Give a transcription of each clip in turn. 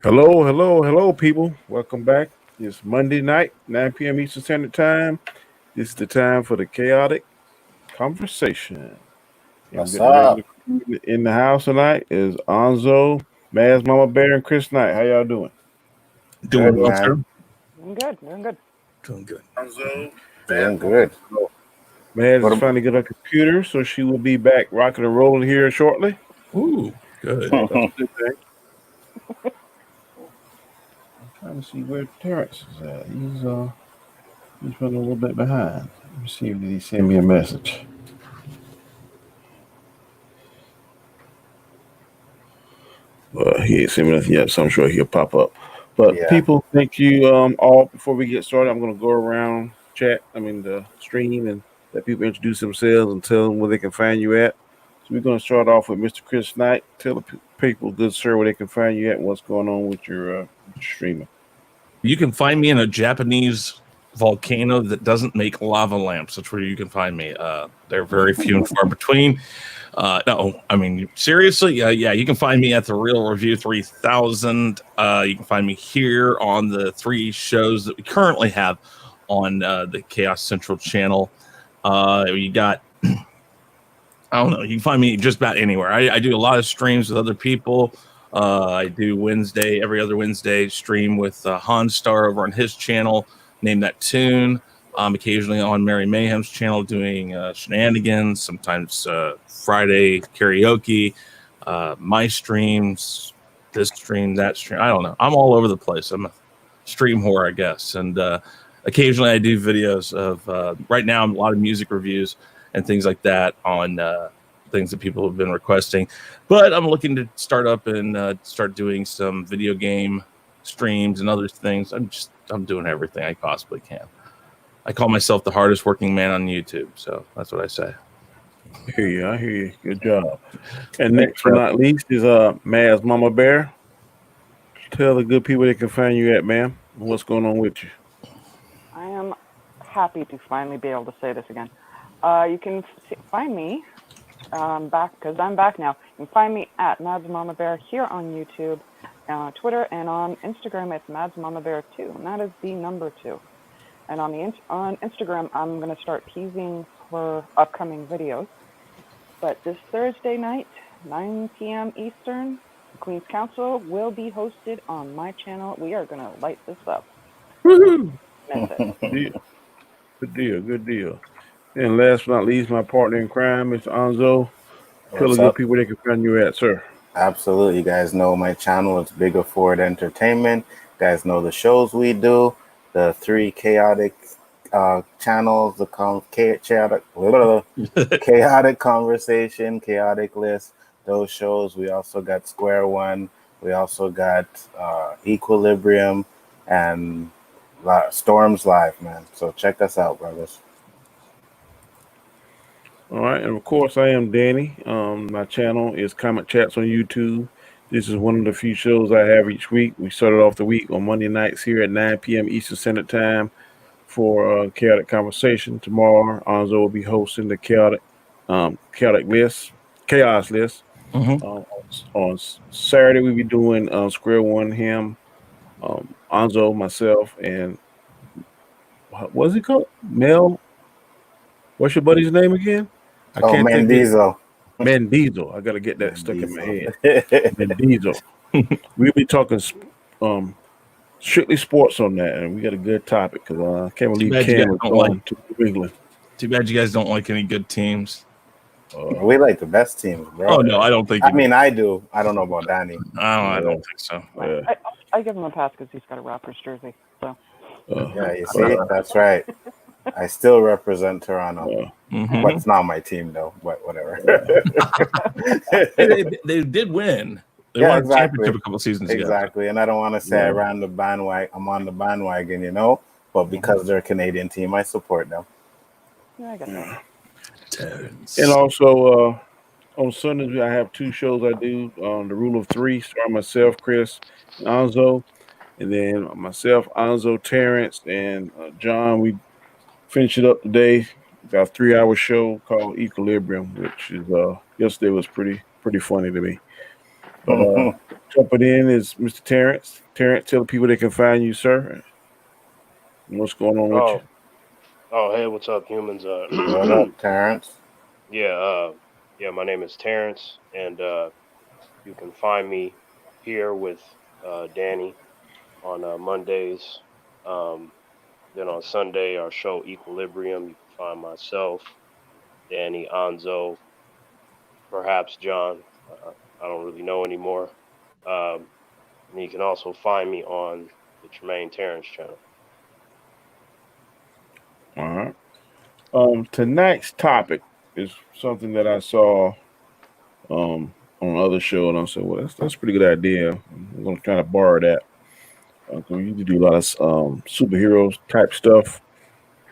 Hello, hello, hello, people. Welcome back. It's Monday night, 9 p.m. Eastern Standard Time. This is the time for the chaotic conversation. And we What's got the regular up? crew in the house tonight is Anzo, Maz, Mama Bear, and Chris Knight. How y'all doing? Doing Good, well, man. sir. Doing good, doing good. Doing good. Anzo, Doing good. Maz What is ab- finally got her computer, so she will be back rocking and rolling here shortly. Ooh, good. So that's a good thing. I'm trying to see where Terrence is at. He's running a little bit behind. Let me see if he send me a message. He ain't seen nothing yet, so I'm sure he'll pop up. But yeah. people, thank you all. Before we get started, I'm going to go around the stream, and let people introduce themselves and tell them where they can find you at. So we're going to start off with Mr. Chris Knight. Tell the people, good sir, where they can find you at and what's going on with your streaming. You can find me in a Japanese volcano that doesn't make lava lamps. That's where you can find me. They're very few and far between. No, I mean, seriously, yeah, you can find me at The Real Review 3000. You can find me here on the three shows that we currently have on the Chaos Central channel. You got, I don't know, you can find me just about anywhere. I do a lot of streams with other people. I do every other Wednesday stream with Han Star over on his channel, Name That Tune. Occasionally on Mary Mayhem's channel doing shenanigans, sometimes Friday karaoke, my streams, this stream, that stream. I don't know. I'm all over the place. I'm a stream whore, I guess. And occasionally I do videos of, right now, a lot of music reviews and things like that on things that people have been requesting. But I'm looking to start up and start doing some video game streams and other things. I'm doing everything I possibly can. I call myself the hardest working man on YouTube, so that's what I say. I hear you. Good job. And next but not least is Maz Mama Bear. Tell the good people they can find you at, ma'am. What's going on with you? I am happy to finally be able to say this again. You can find me back because I'm back now. You can find me at Mads Mama Bear here on YouTube, Twitter, and on Instagram it's Mads Mama Bear 2, and that is the number 2. And on Instagram, I'm going to start teasing for upcoming videos. But this Thursday night, 9 p.m. Eastern, Queen's Council will be hosted on my channel. We are going to light this up. Woohoo! Good deal. And last but not least, my partner in crime, Mr. Anzo. Tell the good people they can find you at, sir. Absolutely. You guys know my channel. It's Bigger Ford Entertainment. You guys know the shows we do. The 3 chaotic channels, the chaotic conversation, chaotic list, those shows. We also got Square One. We also got Equilibrium and Storms Live, man. So check us out, brothers. All right, and of course I am Danny. My channel is Comment Chats on YouTube. This is one of the few shows I have each week. We started off the week on Monday nights here at 9 p.m. Eastern Standard Time for Chaotic Conversation. Tomorrow, Anzo will be hosting the Chaos List. On Saturday, we'll be doing Square One, him, Anzo, myself, and what's it called? Mel. What's your buddy's name again? I can't think Diesel. Man Diesel. I gotta get that stuck in my head. Man Diesel. We'll be talking strictly sports on that, and we got a good topic because I can't believe Cam is going to New England. Too bad you guys don't like any good teams. We like the best teams, bro. Oh no, I don't think. I mean, I do. I don't know about Danny. I don't think so. I give him a pass because he's got a Raptors jersey. So. Yeah, you see, that's right. I still represent Toronto. But it's not my team, though. But whatever. they did win. They won a championship a couple seasons ago. Exactly. And I don't want to say I ran the bandwagon. I'm on the bandwagon, you know. But because they're a Canadian team, I support them. Yeah, I got that. And also on Sundays, I have 2 shows I do on the Rule of 3, starring myself, Chris, and Anzo. And then myself, Anzo, Terrence, and John, we finish it up today. We got a 3-hour show called Equilibrium, which is yesterday was pretty funny to me. But Jumping in is Mr. Terrence. Terrence, tell the people they can find you, sir. What's going on with you? Hey, what's up, humans? What up, Terrence? Yeah, my name is Terrence, and you can find me here with Danny on Mondays. Then on Sunday, our show Equilibrium. You can find myself, Danny, Anzo, perhaps John. I don't really know anymore. And you can also find me on the Tremaine Terrence channel. All right. Tonight's topic is something that I saw on other show, and I said, "Well, that's a pretty good idea. I'm going to kind of borrow that. We used to do a lot of superheroes type stuff.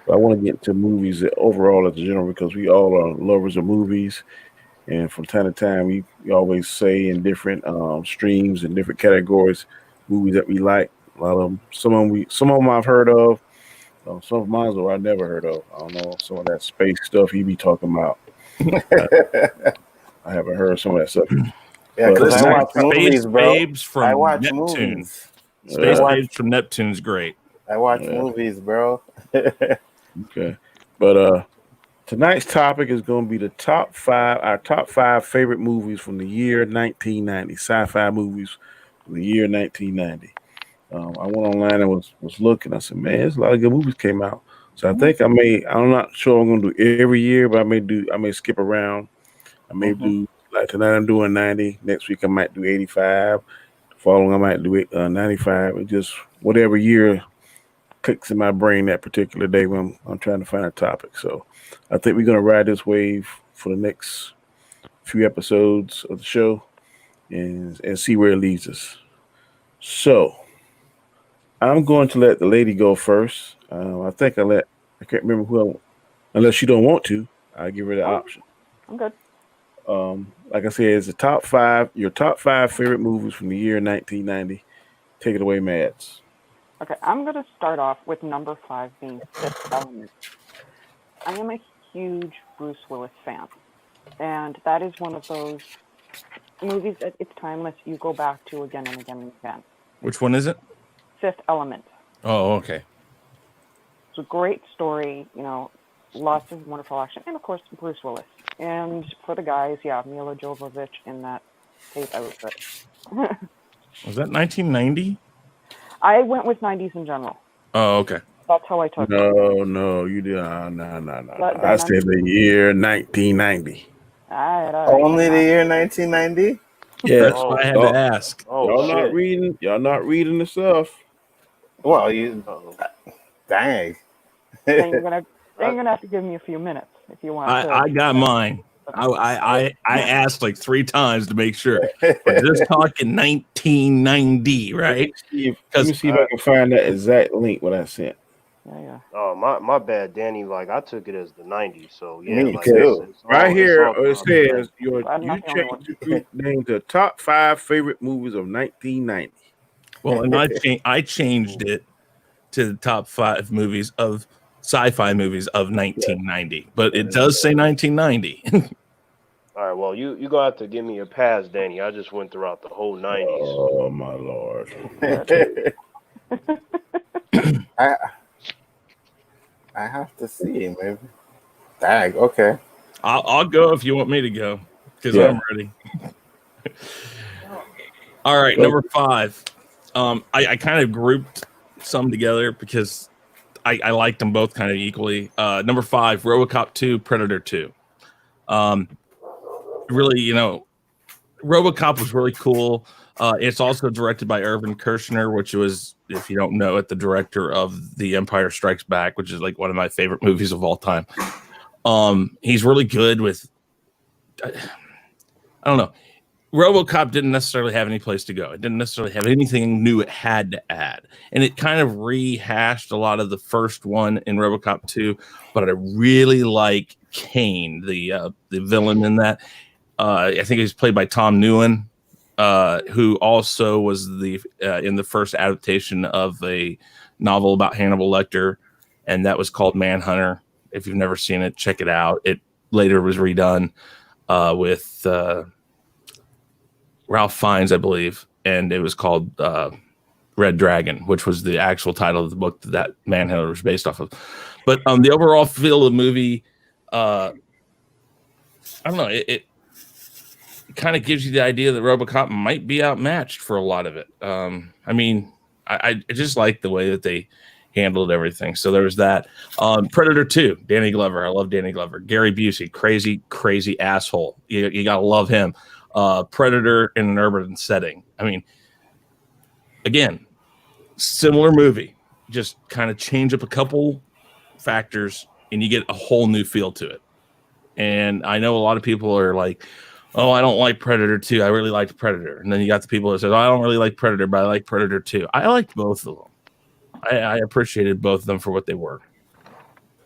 But I want to get into movies overall as a general because we all are lovers of movies, and from time to time we always say in different streams and different categories movies that we like. A lot of them, some of them I've heard of. Some of mine I never heard of. I don't know some of that space stuff he be talking about. I haven't heard some of that stuff. Yeah, But because I watch Space movies, bro. Babes from I watch Neptune. movies. Space Yeah. Babes from Neptune's great. I watch Yeah. movies, bro. Okay. But tonight's topic is going to be our top five favorite movies from the year 1990, sci-fi movies from the year 1990. I went online and was looking. I said, man, there's a lot of good movies came out. So I think I'm not sure I'm going to do every year, but I may skip around. I may do, like tonight I'm doing 90. Next week I might do 85. The following I might do 95. It just whatever year clicks in my brain that particular day when I'm trying to find a topic. So I think we're going to ride this wave for the next few episodes of the show and see where it leads us. So I'm going to let the lady go first. I can't remember who, unless you don't want to, I'll give her the option. I'm good. Like I said, it's your top five favorite movies from the year 1990. Take it away, Mads. Okay, I'm going to start off with number 5 being Fifth Element. I am a huge Bruce Willis fan, and that is one of those movies that it's timeless. You go back to again and again and again. Which one is it? Fifth Element. Oh, okay. It's a great story, lots of wonderful action, and of course Bruce Willis. And for the guys, Mila Jovovich in that tape outfit. Was that 1990? I went with 90s in general. Oh, okay. That's how I took it. No, you did. No. I said the year 1990. All right. Only the year 1990? Yeah, That's why I had to ask. Y'all not reading the stuff. Well, dang. Then you're gonna have to give me a few minutes if you want. I got mine. I asked like 3 times to make sure. We're just talking 1990, right? Let me see if I can find that exact link what I sent. Yeah. Oh, my bad, Danny. Like I took it as the 90s, so yeah. Me like, too. Right here all it says you I'm not the only changed your group name to top 5 favorite movies of 1990. Well, and I changed it to the top 5 movies of sci-fi movies of 1990, but it does say 1990. All right, well, you gonna have to give me a pass, Danny. I just went throughout the whole 90s. Oh my lord! I have to see, maybe. Dang, okay. I'll go if you want me to go because I'm ready. All right, number 5. I kind of grouped some together because I liked them both kind of equally. Number 5, RoboCop 2, Predator 2. Really, RoboCop was really cool. It's also directed by Irvin Kershner, which was, if you don't know it, the director of The Empire Strikes Back, which is like one of my favorite movies of all time. He's really good with, I don't know. RoboCop didn't necessarily have any place to go. It didn't necessarily have anything new it had to add. And it kind of rehashed a lot of the first one in RoboCop 2, but I really like Kane, the villain in that. I think he's played by Tom Newen, who also was in the first adaptation of a novel about Hannibal Lecter, and that was called Manhunter. If you've never seen it, check it out. It later was redone with Ralph Fiennes, I believe. and it was called Red Dragon, which was the actual title of the book that Manhunter was based off of. But the overall feel of the movie, I don't know, it kind of gives you the idea that RoboCop might be outmatched for a lot of it. I mean, I just like the way that they handled everything. So there was that. Predator 2, Danny Glover. I love Danny Glover. Gary Busey, crazy asshole. You got to love him. Predator in an urban setting. I mean, again, similar movie. Just kind of change up a couple factors and you get a whole new feel to it. And I know a lot of people are like, oh, I don't like Predator 2. I really liked Predator. And then you got the people that said, oh, I don't really like Predator, but I like Predator 2. I liked both of them. I appreciated both of them for what they were.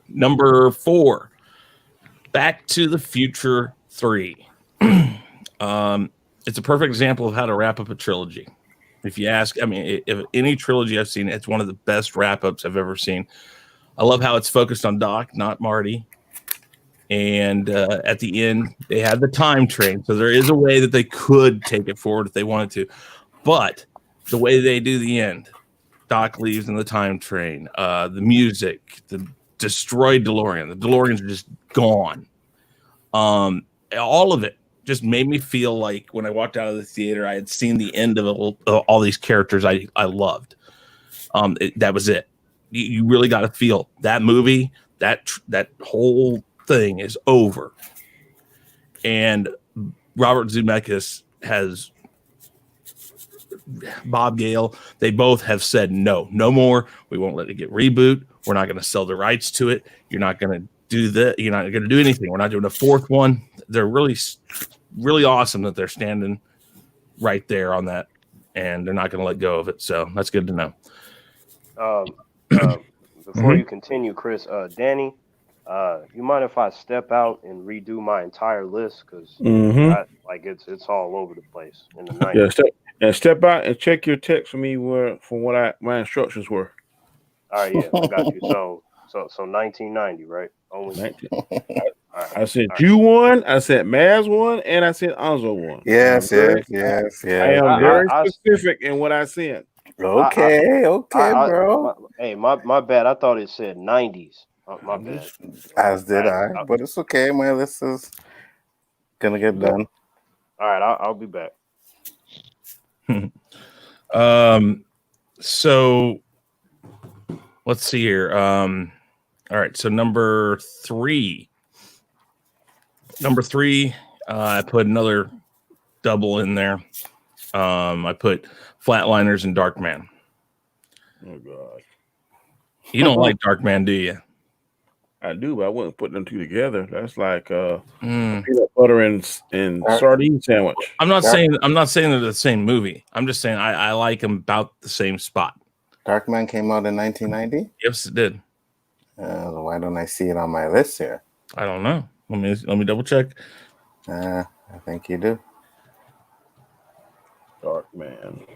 Number 4, Back to the Future 3. It's a perfect example of how to wrap up a trilogy. If you ask, I mean, if any trilogy I've seen, it's one of the best wrap-ups I've ever seen. I love how it's focused on Doc, not Marty. And at the end, they had the time train. So there is a way that they could take it forward if they wanted to. But the way they do the end, Doc leaves in the time train, the music, the destroyed DeLorean. The DeLoreans are just gone. All of it just made me feel like when I walked out of the theater, I had seen the end of all these characters I loved. That was it. You really got to feel that movie, that whole thing is over. And Robert Zemeckis has Bob Gale, they both have said no more. We won't let it get reboot. We're not going to sell the rights to it. You're not going to do that. You're not going to do anything. We're not doing a fourth one. They're really awesome that they're standing right there on that, and they're not going to let go of it. So that's good to know. Before you continue, Chris, Danny, you mind if I step out and redo my entire list? Because it's all over the place in the 90s. Yeah, step out and check your text for me from what my instructions were. All right, yeah, I got you. So 1990, right? Only 19. Right. I said you won, I said Maz won, and I said Anzo won. Yes. I am very specific in what I said. Okay, bro. My bad. I thought it said 90s. My bad. As did I. But it's okay. My list is gonna get done. All right, I'll be back. So let's see here. All right, so number three, I put another double in there. I put Flatliners and Darkman. Oh God, you don't like Darkman, do you? I do, but I wouldn't put them two together. That's like peanut butter and sardine sandwich. I'm not saying they're the same movie. I'm just saying I like them about the same spot. Darkman came out in 1990. Yes, it did. Why don't I see it on my list here? I don't know. Let me double check. I think you do. Darkman.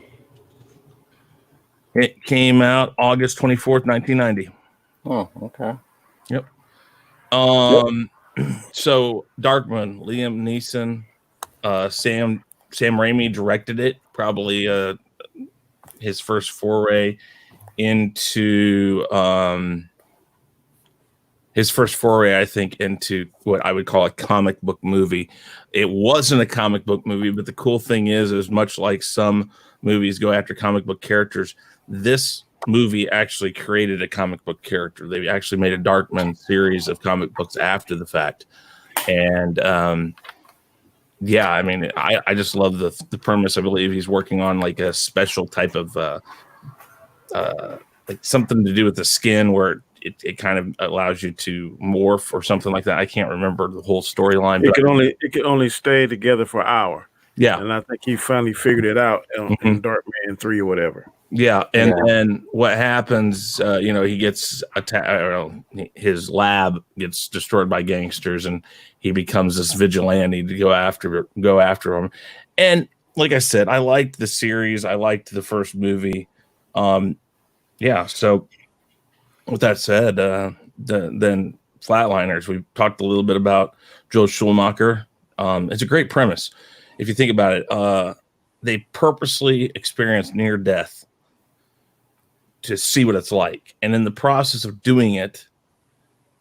It came out August 24th, 1990. Oh, okay. Yep. So Darkman, Liam Neeson, Sam Raimi directed it. Probably his first foray into I think, into what I would call a comic book movie. It wasn't a comic book movie, but the cool thing is much like some movies go after comic book characters, this movie actually created a comic book character. They actually made a Darkman series of comic books after the fact. And yeah, I mean, I just love the premise. I believe he's working on like a special type of like something to do with the skin where it kind of allows you to morph or something like that. I can't remember the whole storyline. It can only stay together for an hour. Yeah, and I think he finally figured it out in Darkman 3 or whatever. Yeah, and then what happens? He gets attacked. I don't know. His lab gets destroyed by gangsters, and he becomes this vigilante to go after him. And like I said, I liked the series. I liked the first movie. Yeah. So with that said, then Flatliners. We talked a little bit about Joel Schumacher. It's a great premise if you think about it. they purposely experience near death to see what it's like. And in the process of doing it,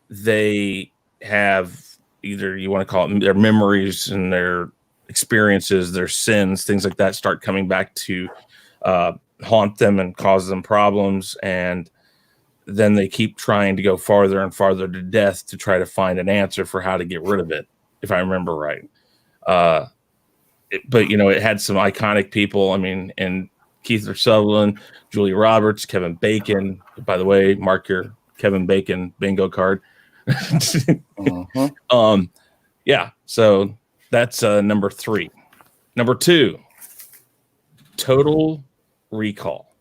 they have either, you want to call it, their memories and their experiences, their sins, things like that start coming back to haunt them and cause them problems. And then they keep trying to go farther and farther to death to try to find an answer for how to get rid of it, if I remember right. But, you know, it had some iconic people. I mean, and Keith Sutherland, Julia Roberts, Kevin Bacon. By the way, mark your Kevin Bacon bingo card. Yeah, so that's number 3. Number 2, Total Recall.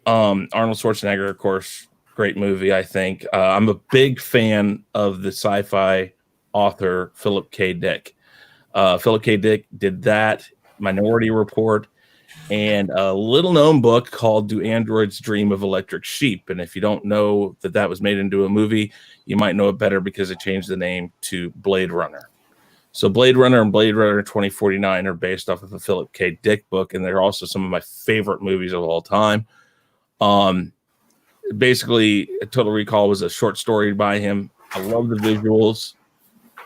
Arnold Schwarzenegger, of course, great movie, I think. I'm a big fan of the sci-fi author Philip K. Dick. Philip K. Dick did that, Minority Report, and a little known book called Do Androids Dream of Electric Sheep? And if you don't know that that was made into a movie, you might know it better because they changed the name to Blade Runner. So Blade Runner and Blade Runner 2049 are based off of a Philip K. Dick book, and they're also some of my favorite movies of all time. Basically, Total Recall was a short story by him. I love the visuals.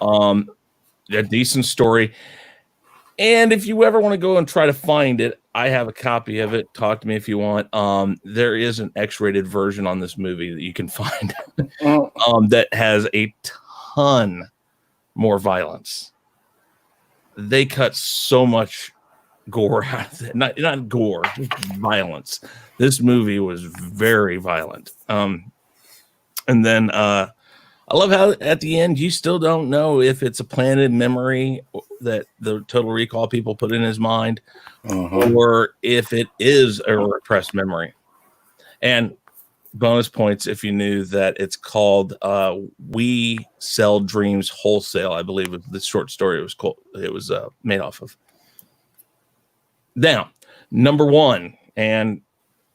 A decent story. And if you ever want to go and try to find it, I have a copy of it. Talk to me if you want. There is an X-rated version on this movie that you can find that has a ton more violence. They cut so much gore out of it. Not gore, just violence. This movie was very violent. And then I love how at the end you still don't know if it's a planted memory that the Total Recall people put in his mind, or if it is a repressed memory. And bonus points if you knew that it's called "We Sell Dreams Wholesale." I believe was the short story it was made off of. Now, number 1, and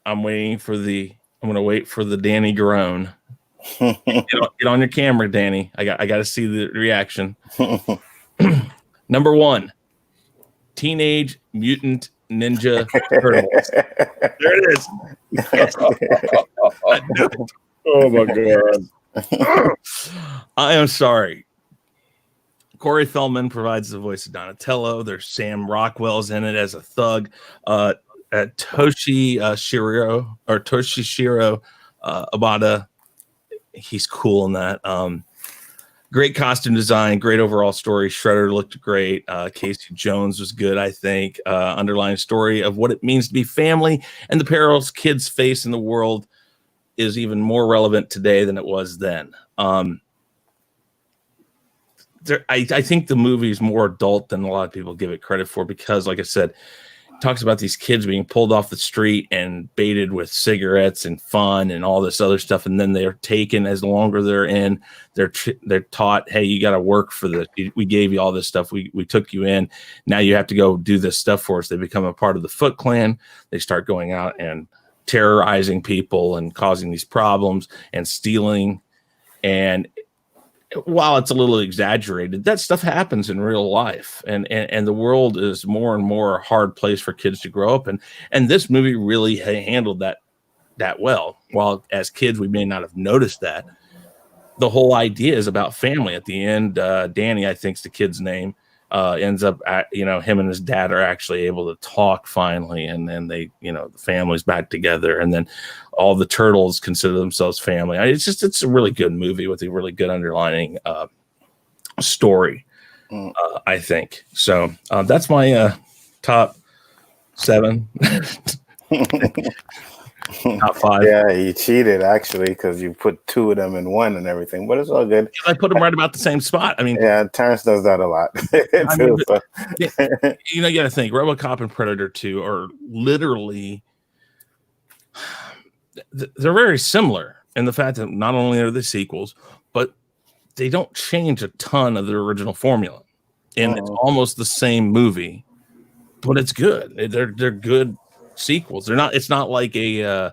I'm going to wait for the Danny groan. Get on your camera, Danny. I got to see the reaction. Number 1, Teenage Mutant Ninja Turtles. There it is. Oh my God. I am sorry. Corey Feldman provides the voice of Donatello. There's Sam Rockwell's in it as a thug. Toshishiro Abada. He's cool in that. Great costume design, great overall story. Shredder looked great. Casey Jones was good, I think. Underlying story of what it means to be family and the perils kids face in the world is even more relevant today than it was then. I think the movie is more adult than a lot of people give it credit for because, like I said, it talks about these kids being pulled off the street and baited with cigarettes and fun and all this other stuff, and then they're taken as longer they're in. They're taught, hey, you got to work for this. We gave you all this stuff. We took you in. Now you have to go do this stuff for us. They become a part of the Foot Clan. They start going out and terrorizing people and causing these problems and stealing. And while it's a little exaggerated, that stuff happens in real life, and the world is more and more a hard place for kids to grow up in. And this movie really handled that well. While as kids we may not have noticed that, the whole idea is about family. At the end, Danny, I think's the kid's name, ends up him and his dad are actually able to talk finally, and then they the family's back together, and then all the turtles consider themselves family. It's a really good movie with a really good underlining story, I think. So that's my top 7. Top 5. Yeah, you cheated actually because you put 2 of them in one and everything, but it's all good. I put them right about the same spot. I mean, yeah, Terrence does that a lot. You got to think RoboCop and Predator 2 are literally they're very similar in the fact that not only are they sequels, but they don't change a ton of the original formula, and it's almost the same movie, but it's good. They're good sequels. They're not. It's not like a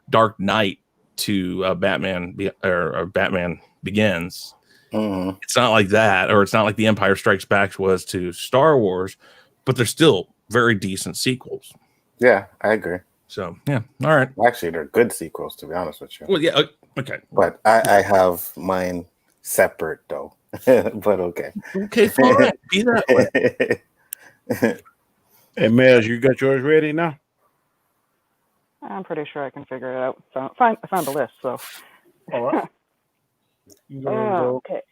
Dark Knight to Batman or Batman Begins. It's not like that, or it's not like The Empire Strikes Back was to Star Wars, but they're still very decent sequels. Yeah, I agree. So yeah, all right. Actually, they're good sequels, to be honest with you. Well, yeah, okay. But I have mine separate though. But okay. Okay, fine. Be that way. Hey, Maz, you got yours ready now? I'm pretty sure I can figure it out. So I found the list. So. All right. You go. Okay.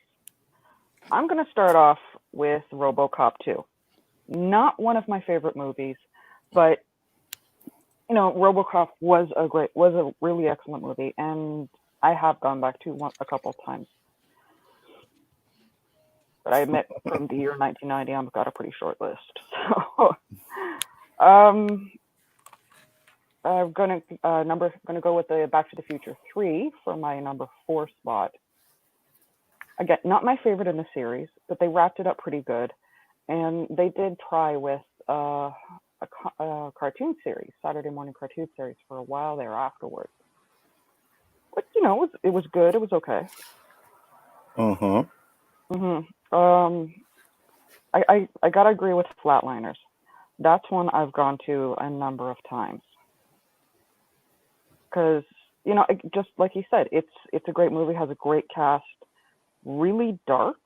I'm going to start off with Robocop 2. Not one of my favorite movies, but Robocop was a really excellent movie, and I have gone back to one a couple of times. But I admit, from the year 1990, I've got a pretty short list. So, I'm gonna go with the Back to the Future 3 for my number 4 spot. Again, not my favorite in the series, but they wrapped it up pretty good, and they did try with a cartoon series, Saturday morning cartoon series, for a while there afterwards. But it was good. It was okay. I gotta agree with Flatliners. That's one I've gone to a number of times because just like you said, it's a great movie, has a great cast, really dark,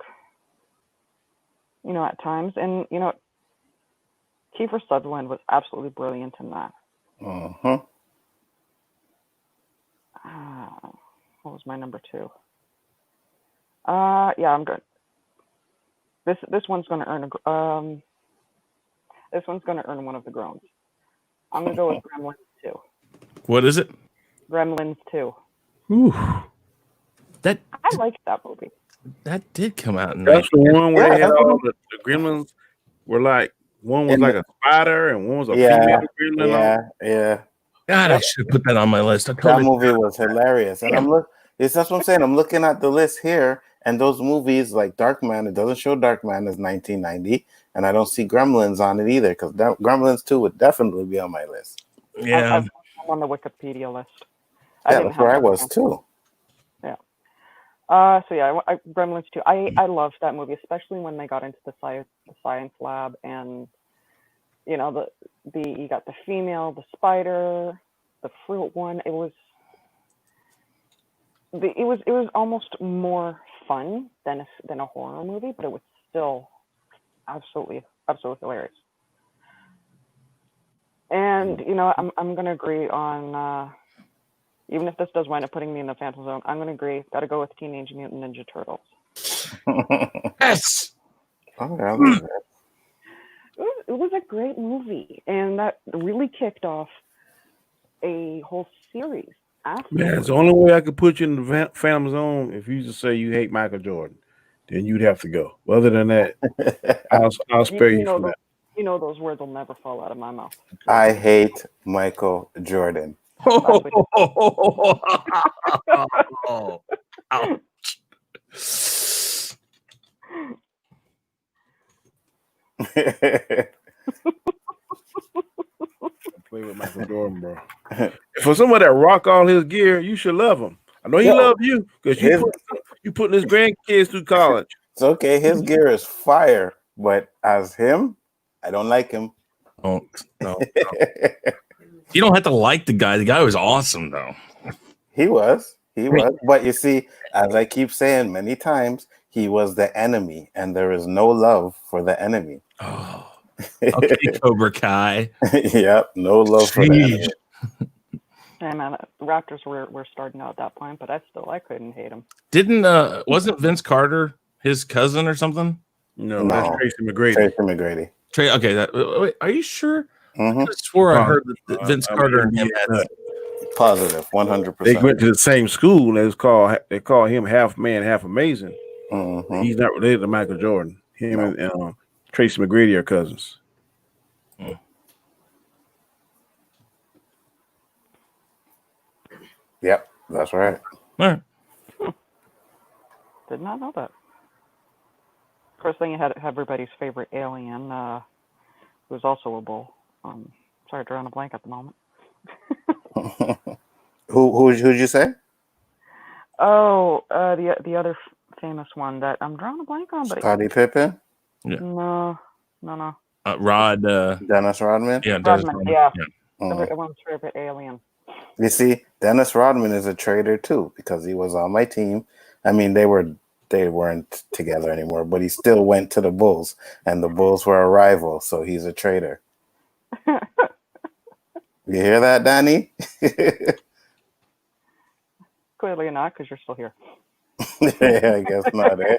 at times, and Kiefer Sutherland was absolutely brilliant in that. What was my number 2? Yeah, I'm good. This one's going to earn one of the groans. I'm going to go with Gremlins 2. What is it? Gremlins 2. Ooh. I liked that movie. That did come out in That's the one where they had that's all the gremlins were like, one was like a spider and one was a female gremlin. Yeah. God, I should have put that on my list. That movie was hilarious. And that's what I'm saying. I'm looking at the list here, and those movies like Darkman, it doesn't show Darkman as 1990, and I don't see Gremlins on it either, because Gremlins 2 would definitely be on my list. Yeah. I'm on the Wikipedia list. That's where I was too. Yeah. So yeah, Gremlins 2. I loved that movie, especially when they got into the science lab, and you got the female, the spider, the fruit one. It was almost more fun than a horror movie, but it was still absolutely hilarious. And I'm gonna agree on. Even if this does wind up putting me in the Phantom Zone, I'm going to agree. Got to go with Teenage Mutant Ninja Turtles. Yes. It was a great movie, and that really kicked off a whole series. Man, it's the only way I could put you in the Phantom Zone if you just say you hate Michael Jordan. Then you'd have to go. Other than that, I'll spare you from that. Those words will never fall out of my mouth. I hate Michael Jordan. Ouch. Play with Michael Jordan, bro. For somebody that rock all his gear, you should love him. I know he loved you because you putting his grandkids through college. It's okay. His gear is fire, but as him, I don't like him. No. You don't have to like the guy. The guy was awesome, though. He was. But you see, as I keep saying many times, he was the enemy, and there is no love for the enemy. Oh, okay, Cobra Kai. Yep, no love for the enemy. Hey man, the Raptors were starting out at that point, but I couldn't hate him. Wasn't Vince Carter his cousin or something? No, that's Tracy McGrady. Okay, wait, are you sure? Mm-hmm. I swore I heard that Vince Carter and him had positive, 100%. They went to the same school. They call him half man, half amazing. Mm-hmm. He's not related to Michael Jordan. Him and Tracy McGrady are cousins. Yep, that's right. All right. Did not know that. Of course, then you had everybody's favorite alien, who was also a bull. Sorry, drawing a blank at the moment. Who'd you say? Oh, the other famous one that I'm drawing a blank on, but Scottie Pippen? Yeah. No. Rod. Dennis Rodman. Yeah, Dennis Rodman, Rodman. yeah. Mm. Everyone's favorite alien. You see, Dennis Rodman is a traitor too because he was on my team. I mean, they weren't together anymore, but he still went to the Bulls, and the Bulls were a rival, so he's a traitor. You hear that, Danny? Clearly not, because you're still here. Yeah, I guess not, eh?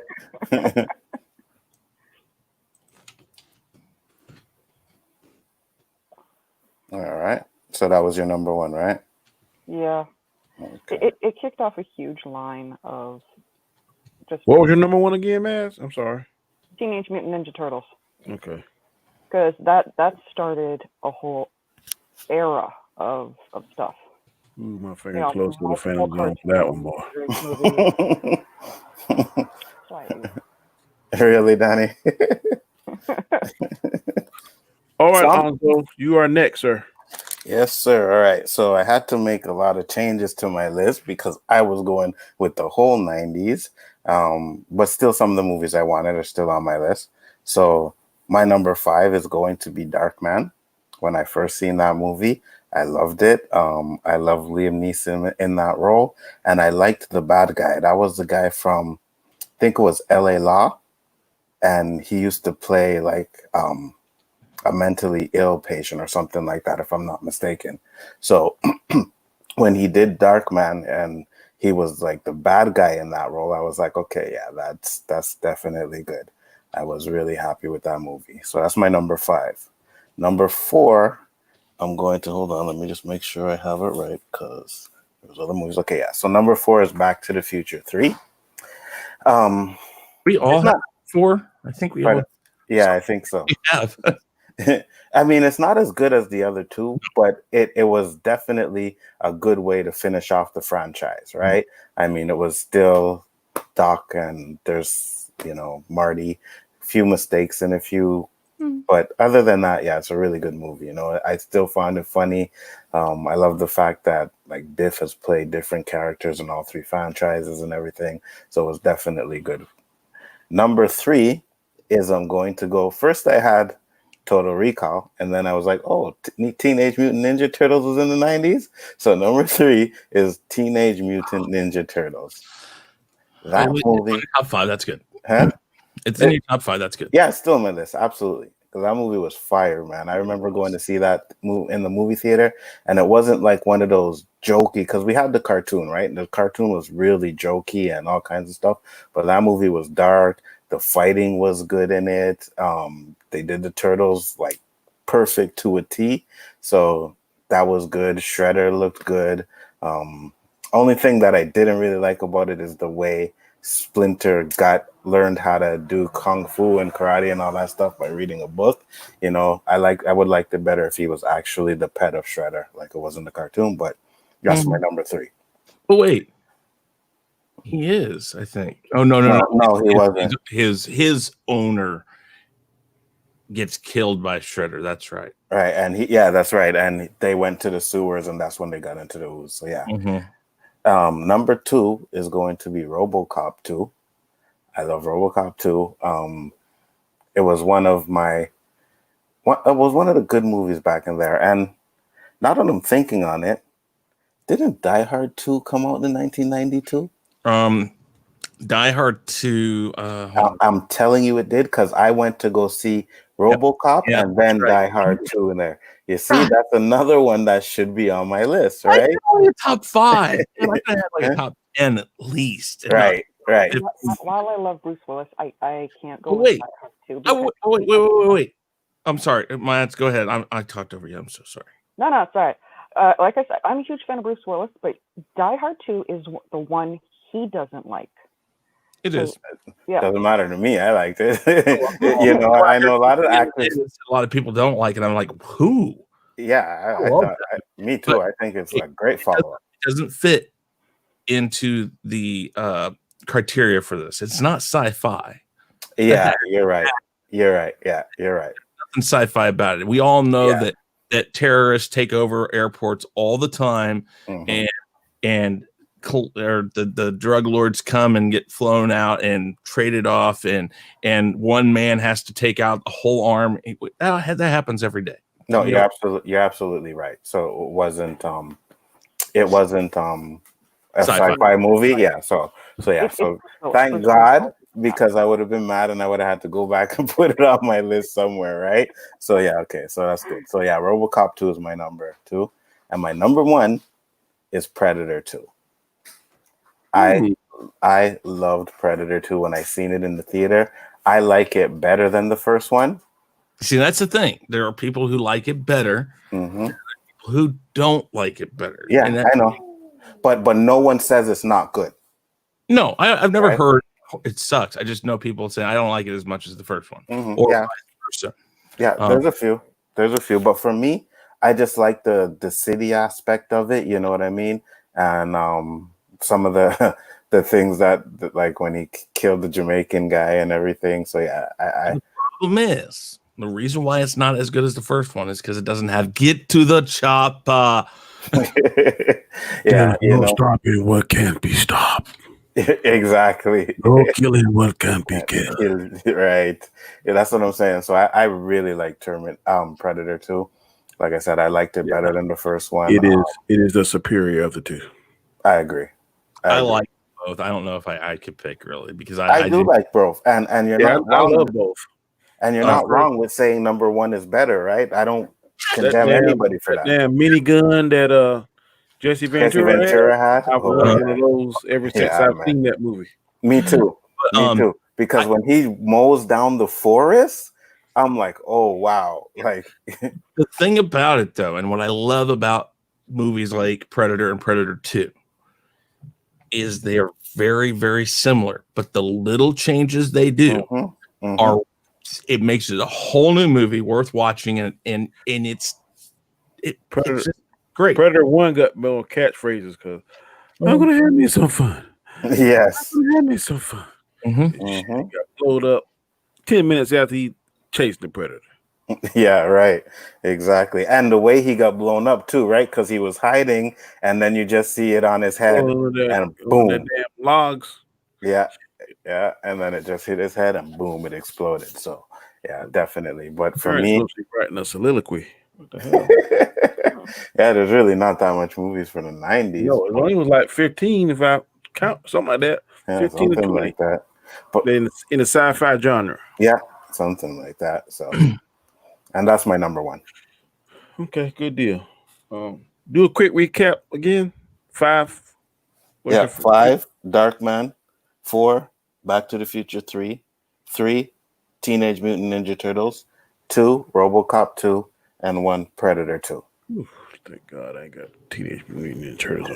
All right. So that was your number one, right? Yeah. Okay. It kicked off a huge line of just What was your number one again, Maz? I'm sorry. Teenage Mutant Ninja Turtles. Okay. Because that started a whole era of stuff. Ooh, my finger You know, close to the multiple Phantom Zone for that one, boy. movies. Sorry. Really, Danny? All right, Some- Alonzo, you are next, sir. Yes, sir. All right. So I had to make a lot of changes to my list because I was going with the whole 90s. But still, some of the movies I wanted are still on my list. So my number 5 is going to be Darkman. When I first seen that movie, I loved it. I love Liam Neeson in that role. And I liked the bad guy. That was the guy from, I think it was LA Law. And he used to play like a mentally ill patient or something like that, if I'm not mistaken. So when he did Darkman and he was like the bad guy in that role, I was like, okay, yeah, that's definitely good. I was really happy with that movie. So that's my number 5. Number 4, I'm going to hold on. Let me just make sure I have it right because there's other movies. Okay, yeah. So number 4 is Back to the Future 3. We all It's have not 4. I think we all yeah, I think so. have. I mean, it's not as good as the other two, but it was definitely a good way to finish off the franchise, right? I mean, it was still Doc and there's, Marty, a few mistakes and a few, but other than that, yeah, it's a really good movie. I still find it funny. I love the fact that like Biff has played different characters in all 3 franchises and everything. So it was definitely good. Number 3 is I'm going to go first. I had Total Recall, and then I was like, oh, Teenage Mutant Ninja Turtles was in the 90s. So number 3 is Teenage Mutant Ninja Turtles. That movie, top 5. That's good. huh? It's in your top 5. That's good. Yeah, it's still on my list, absolutely. Because that movie was fire, man. I remember going to see that in the movie theater, and it wasn't like one of those jokey, because we had the cartoon, right? And the cartoon was really jokey and all kinds of stuff, but that movie was dark. The fighting was good in it. They did the turtles like perfect to a T, so that was good. Shredder looked good. Only thing that I didn't really like about it is the way Splinter learned how to do kung fu and karate and all that stuff by reading a book. I would like it better if he was actually the pet of Shredder, like it was in the cartoon. But that's my number 3. Oh wait, he is. I think. Oh no, he wasn't. His owner gets killed by Shredder. That's right. Right, and that's right. And they went to the sewers, and that's when they got into the ooze. So yeah. Number 2 is going to be Robocop 2. I love Robocop 2. It was one of the good movies back in there. And now that I'm thinking on it, didn't Die Hard 2 come out in 1992? Die Hard 2. I'm telling you it did, because I went to go see Robocop and then Die Hard 2 in there. You see, that's another one that should be on my list, right? Top 5. I have like a top 10 at least. Right. While I love Bruce Willis, I can't go Wait. with that too. Wait. I'm sorry. Mance, go ahead. I talked over you. I'm so sorry. No, it's all right. Like I said, I'm a huge fan of Bruce Willis, but Die Hard 2 is the one he doesn't like. It is. Yeah. Doesn't matter to me. I liked it. I know a lot of actors. A lot of people don't like it. I'm like, who? Yeah, me too. But I think it's a great follow-up. It doesn't fit into the criteria for this. It's not sci-fi. Yeah, you're right. Yeah, you're right. Nothing sci-fi about it. We all know that terrorists take over airports all the time, and or the drug lords come and get flown out and traded off, and one man has to take out the whole arm. That happens every day. No, you're absolutely right. So it wasn't a sci-fi movie. Yeah. So thank God, because I would have been mad and I would have had to go back and put it on my list somewhere, right? So yeah, okay. So that's good. So yeah, RoboCop 2 is my number 2. And my number 1 is Predator 2. I loved Predator 2 when I seen it in the theater. I like it better than the first one. See, that's the thing. There are people who like it better, people who don't like it better. Yeah, I know. But no one says it's not good. No, I've never heard it sucks. I just know people say I don't like it as much as the first one. Or vice versa. Yeah, there's a few. But for me, I just like the city aspect of it. You know what I mean? And some of the things that like when he killed the Jamaican guy and everything. So yeah, the problem is the reason why it's not as good as the first one is because it doesn't have get to the chopper. Yeah, no stopping what can't be stopped. Exactly. No killing what can't be killed. Right. Yeah, that's what I'm saying. So I really like Predator 2. Like I said, I liked it better than the first one. It is the superior of the two. I agree. I like both. I don't know if I could pick really, because I do like both. And you're not wrong. I love both. And you're not wrong with saying number 1 is better, right? I don't condemn anybody for that. Damn minigun that Jesse Ventura had. I've loved one of those ever since I've seen that movie. Me too. Me too. Because when he mows down the forest, I'm like, oh wow. Like the thing about it though, and what I love about movies like Predator and Predator 2 is they are very, very similar, but the little changes they do are it makes it a whole new movie worth watching, and it's just great. Predator 1 got more catchphrases because I'm gonna have me some fun. Yes, I'm gonna have me some fun. Got blowed up 10 minutes after he chased the Predator. Yeah, right. Exactly. And the way he got blown up too, right? Because he was hiding, and then you just see it on his head, and boom, the damn logs. Yeah, and then it just hit his head, and boom, it exploded. So, yeah, definitely. But for me, writing a soliloquy. What the hell? Yeah, there's really not that much movies for the 90s. No, it only was like 15 if I count, something like that. Yeah, 15 to 20. like that. But in the sci-fi genre. Yeah, something like that. So. And that's my number 1. Okay, good deal. Do a quick recap again. 5. 5, Darkman. 4, Back to the Future 3. 3, Teenage Mutant Ninja Turtles. 2, Robocop 2. And 1, Predator 2. Ooh, thank God I got Teenage Mutant Ninja Turtles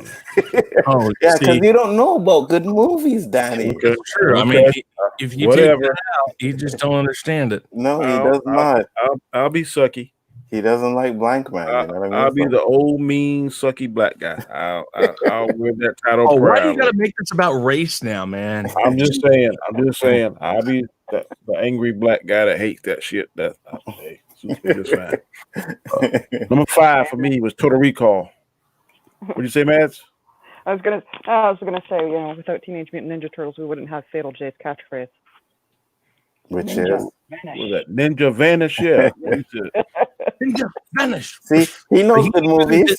on there. Yeah, because you don't know about good movies, Danny. Okay, sure. I mean, if you take that out, you just don't understand it. No, he does not. I'll be sucky. He doesn't like blank man. You know what I mean? I'll be the old mean sucky black guy. I'll wear that title. Oh, why do you gotta make this about race now, man? I'm just saying. I'll be the angry black guy that hates that shit. That's fine. Number 5 for me was Total Recall. What'd you say, Mads? I was gonna say, without Teenage Mutant Ninja Turtles, we wouldn't have Fatal J's catchphrase. Which Ninja is Vanish. Was that Ninja Vanish? Yeah. Ninja Vanish. See, he knows good movies.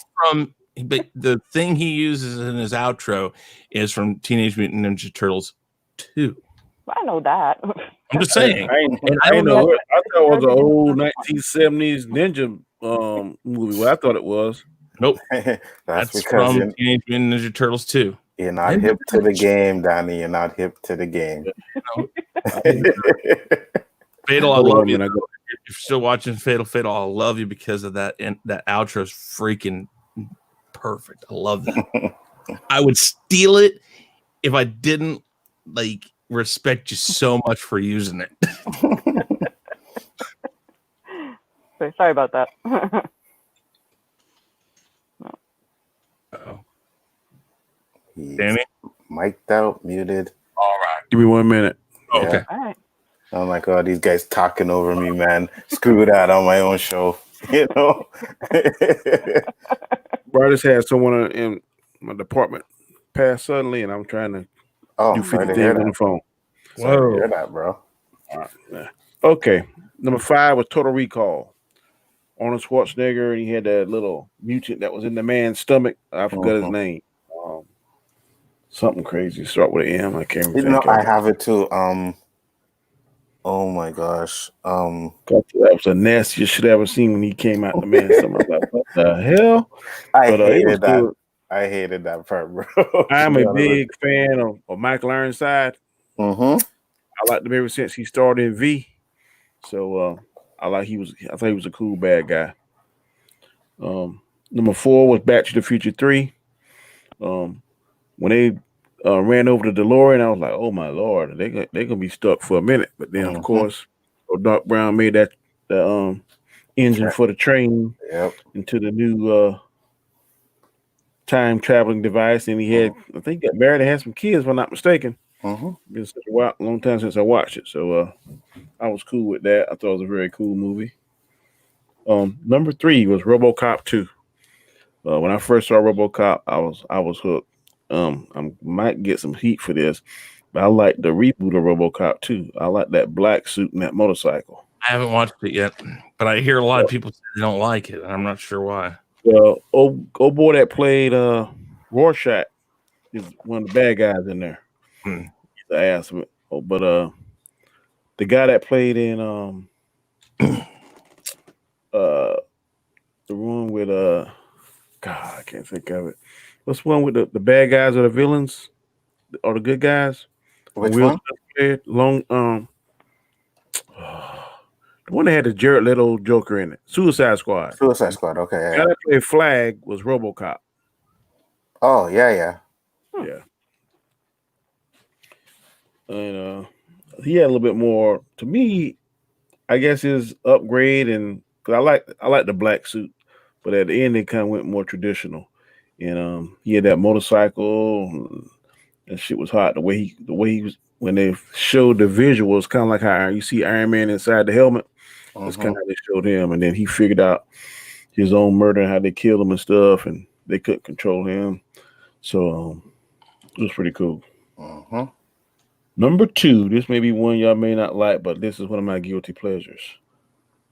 But the thing he uses in his outro is from Teenage Mutant Ninja Turtles 2. I know that. I'm just saying. I thought it was an old 1970s ninja movie. What I thought it was. Nope. That's because from Teenage Mutant Ninja Turtles 2. You're not hip to the game, Danny. You're not hip to the game. Fatal, I love you. If you're still watching Fatal, I love you because of that. And that outro is freaking perfect. I love that. I would steal it if I didn't respect you so much for using it. Sorry about that. Danny? Mic'd out, muted. All right. Give me 1 minute. Oh, okay. All right. I'm like, oh, these guys talking over me, man. Screw that on my own show. You know? Bro, I just had someone in my department passed suddenly, and I'm trying to Oh, do sorry 50 to hear things on that. the phone. Sorry to hear Whoa. that, bro. All right. Yeah. Okay. Number 5 was Total Recall. Arnold Schwarzenegger, and he had that little mutant that was in the man's stomach. I forgot his Mhm. name. Something crazy. Start with an M. I can't even You know, think of I it. have it too. Oh my gosh. That was the nastiest shit I ever seen when he came out the man's stomach. I was like, what the hell? I But it was hated that. good. I hated that part, bro. To I'm be a honest with big fan of Michael Ironside. you. Mm-hmm. I liked him ever since he started in V. So I thought he was a cool bad guy. Number 4 was Back to the Future 3. Um, when they ran over the DeLorean, I was like, "Oh my lord, they gonna be stuck for a minute." But then, of Mm-hmm. course, Doc Brown made that the engine for the train Yep. into the new time traveling device, and he had, Mm-hmm. I think, got married and had some kids, if I'm not mistaken. Mm-hmm. It's been such a long time since I watched it, so I was cool with that. I thought it was a very cool movie. Number 3 was RoboCop 2. When I first saw RoboCop, I was hooked. I might get some heat for this, but I like the reboot of RoboCop too. I like that black suit and that motorcycle. I haven't watched it yet, but I hear a lot of people say they don't like it, and I'm not sure why. Well, old boy that played Rorschach is one of the bad guys in there. Hmm. He's the ass of it. But the guy that played in uh the one with God, I can't think of it. What's the one with the bad guys or the villains or the good guys? On Which Will one? Smith played long the one that had the Jared Leto Joker in it. Suicide Squad. Suicide Squad. Okay, The yeah. guy that played Flag was RoboCop. Oh, yeah, yeah. Yeah. And he had a little bit more to me, I guess his upgrade, and because I like the black suit, but at the end they kind of went more traditional. And he had that motorcycle and shit was hot. The way he was when they showed the visuals, kind of like how you see Iron Man inside the helmet. That's kind Mm-hmm. of how they showed him, and then he figured out his own murder and how they killed him and stuff, and they couldn't control him. So it was pretty cool. Mm-hmm. Number 2, this may be one y'all may not like, but this is one of my guilty pleasures.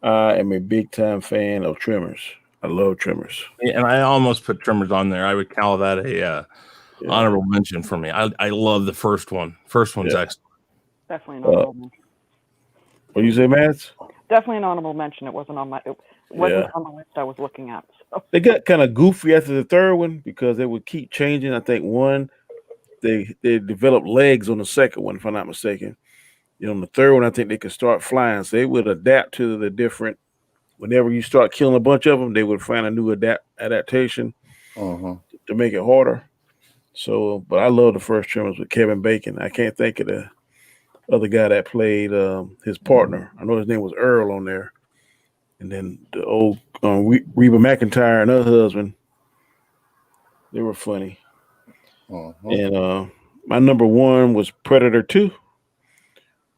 I am a big time fan of Tremors. I love Tremors. And I almost put Tremors on there. I would call that a Yeah, honorable mention for me. I love the first one. First one's yeah. excellent. Definitely an Uh, honorable mention. what do you say, Mads? Definitely an honorable mention. It wasn't on my. It wasn't Yeah, on the list I was looking at. So they got kind of goofy after the third one because they would keep changing. I think one they developed legs on the second one, if I'm not mistaken. You know, on the third one, I think they could start flying, so they would adapt to the different. Whenever you start killing a bunch of them, they would find a new adaptation Mm-hmm. to make it harder. So, but I love the first Tremors with Kevin Bacon. I can't think of the other guy that played his partner. I know his name was Earl on there, and then the old Reba McEntire and her husband. They were funny. Mm-hmm. And my number 1 was Predator 2,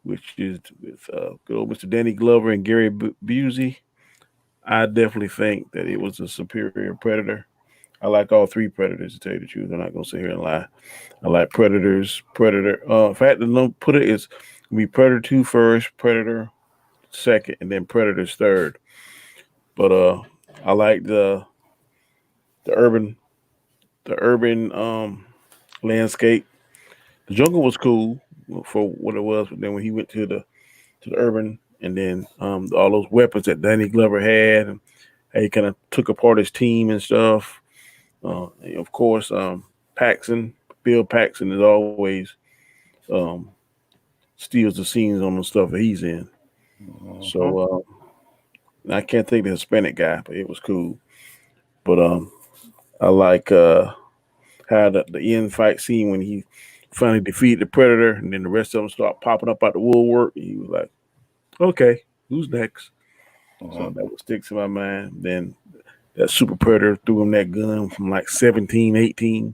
which is with good old Mr. Danny Glover and Gary Busey. I definitely think that it was a superior Predator. I like all 3 Predators, to tell you the truth. I'm not gonna sit here and lie. I like Predator. In fact, the put it is gonna be Predator 2 first, Predator second, and then Predators third. But I like the urban the urban landscape. The jungle was cool for what it was, but then when he went to the urban, and then all those weapons that Danny Glover had, and how he kind of took apart his team and stuff. And of course, Paxton, Bill Paxton, is always um, steals the scenes on the stuff that he's in. Mm-hmm. So I can't think of the Hispanic guy, but it was cool. But I like how the end fight scene when he finally defeated the Predator, and then the rest of them start popping up out the woodwork. And he was like, "Okay, who's next?" So Mm-hmm. that what sticks in my mind. Then that Super Predator threw him that gun from like 17, 18.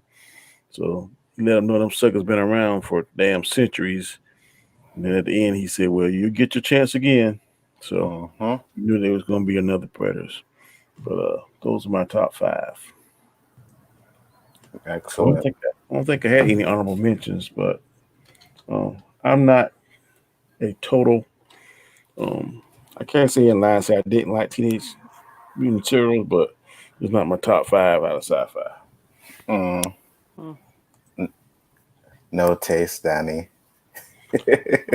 So he let him know them suckers been around for damn centuries. And then at the end, he said, "Well, you get your chance again." So Mm-hmm. you knew there was going to be another Predators. But those are my top 5. I don't Excellent. think I don't think I had any honorable mentions, but I'm not a total. I can't say in line say I didn't like Teenage Mutant Ninja Turtles, but it's not my top 5 out of sci-fi. Mm, Hmm. no taste, Danny.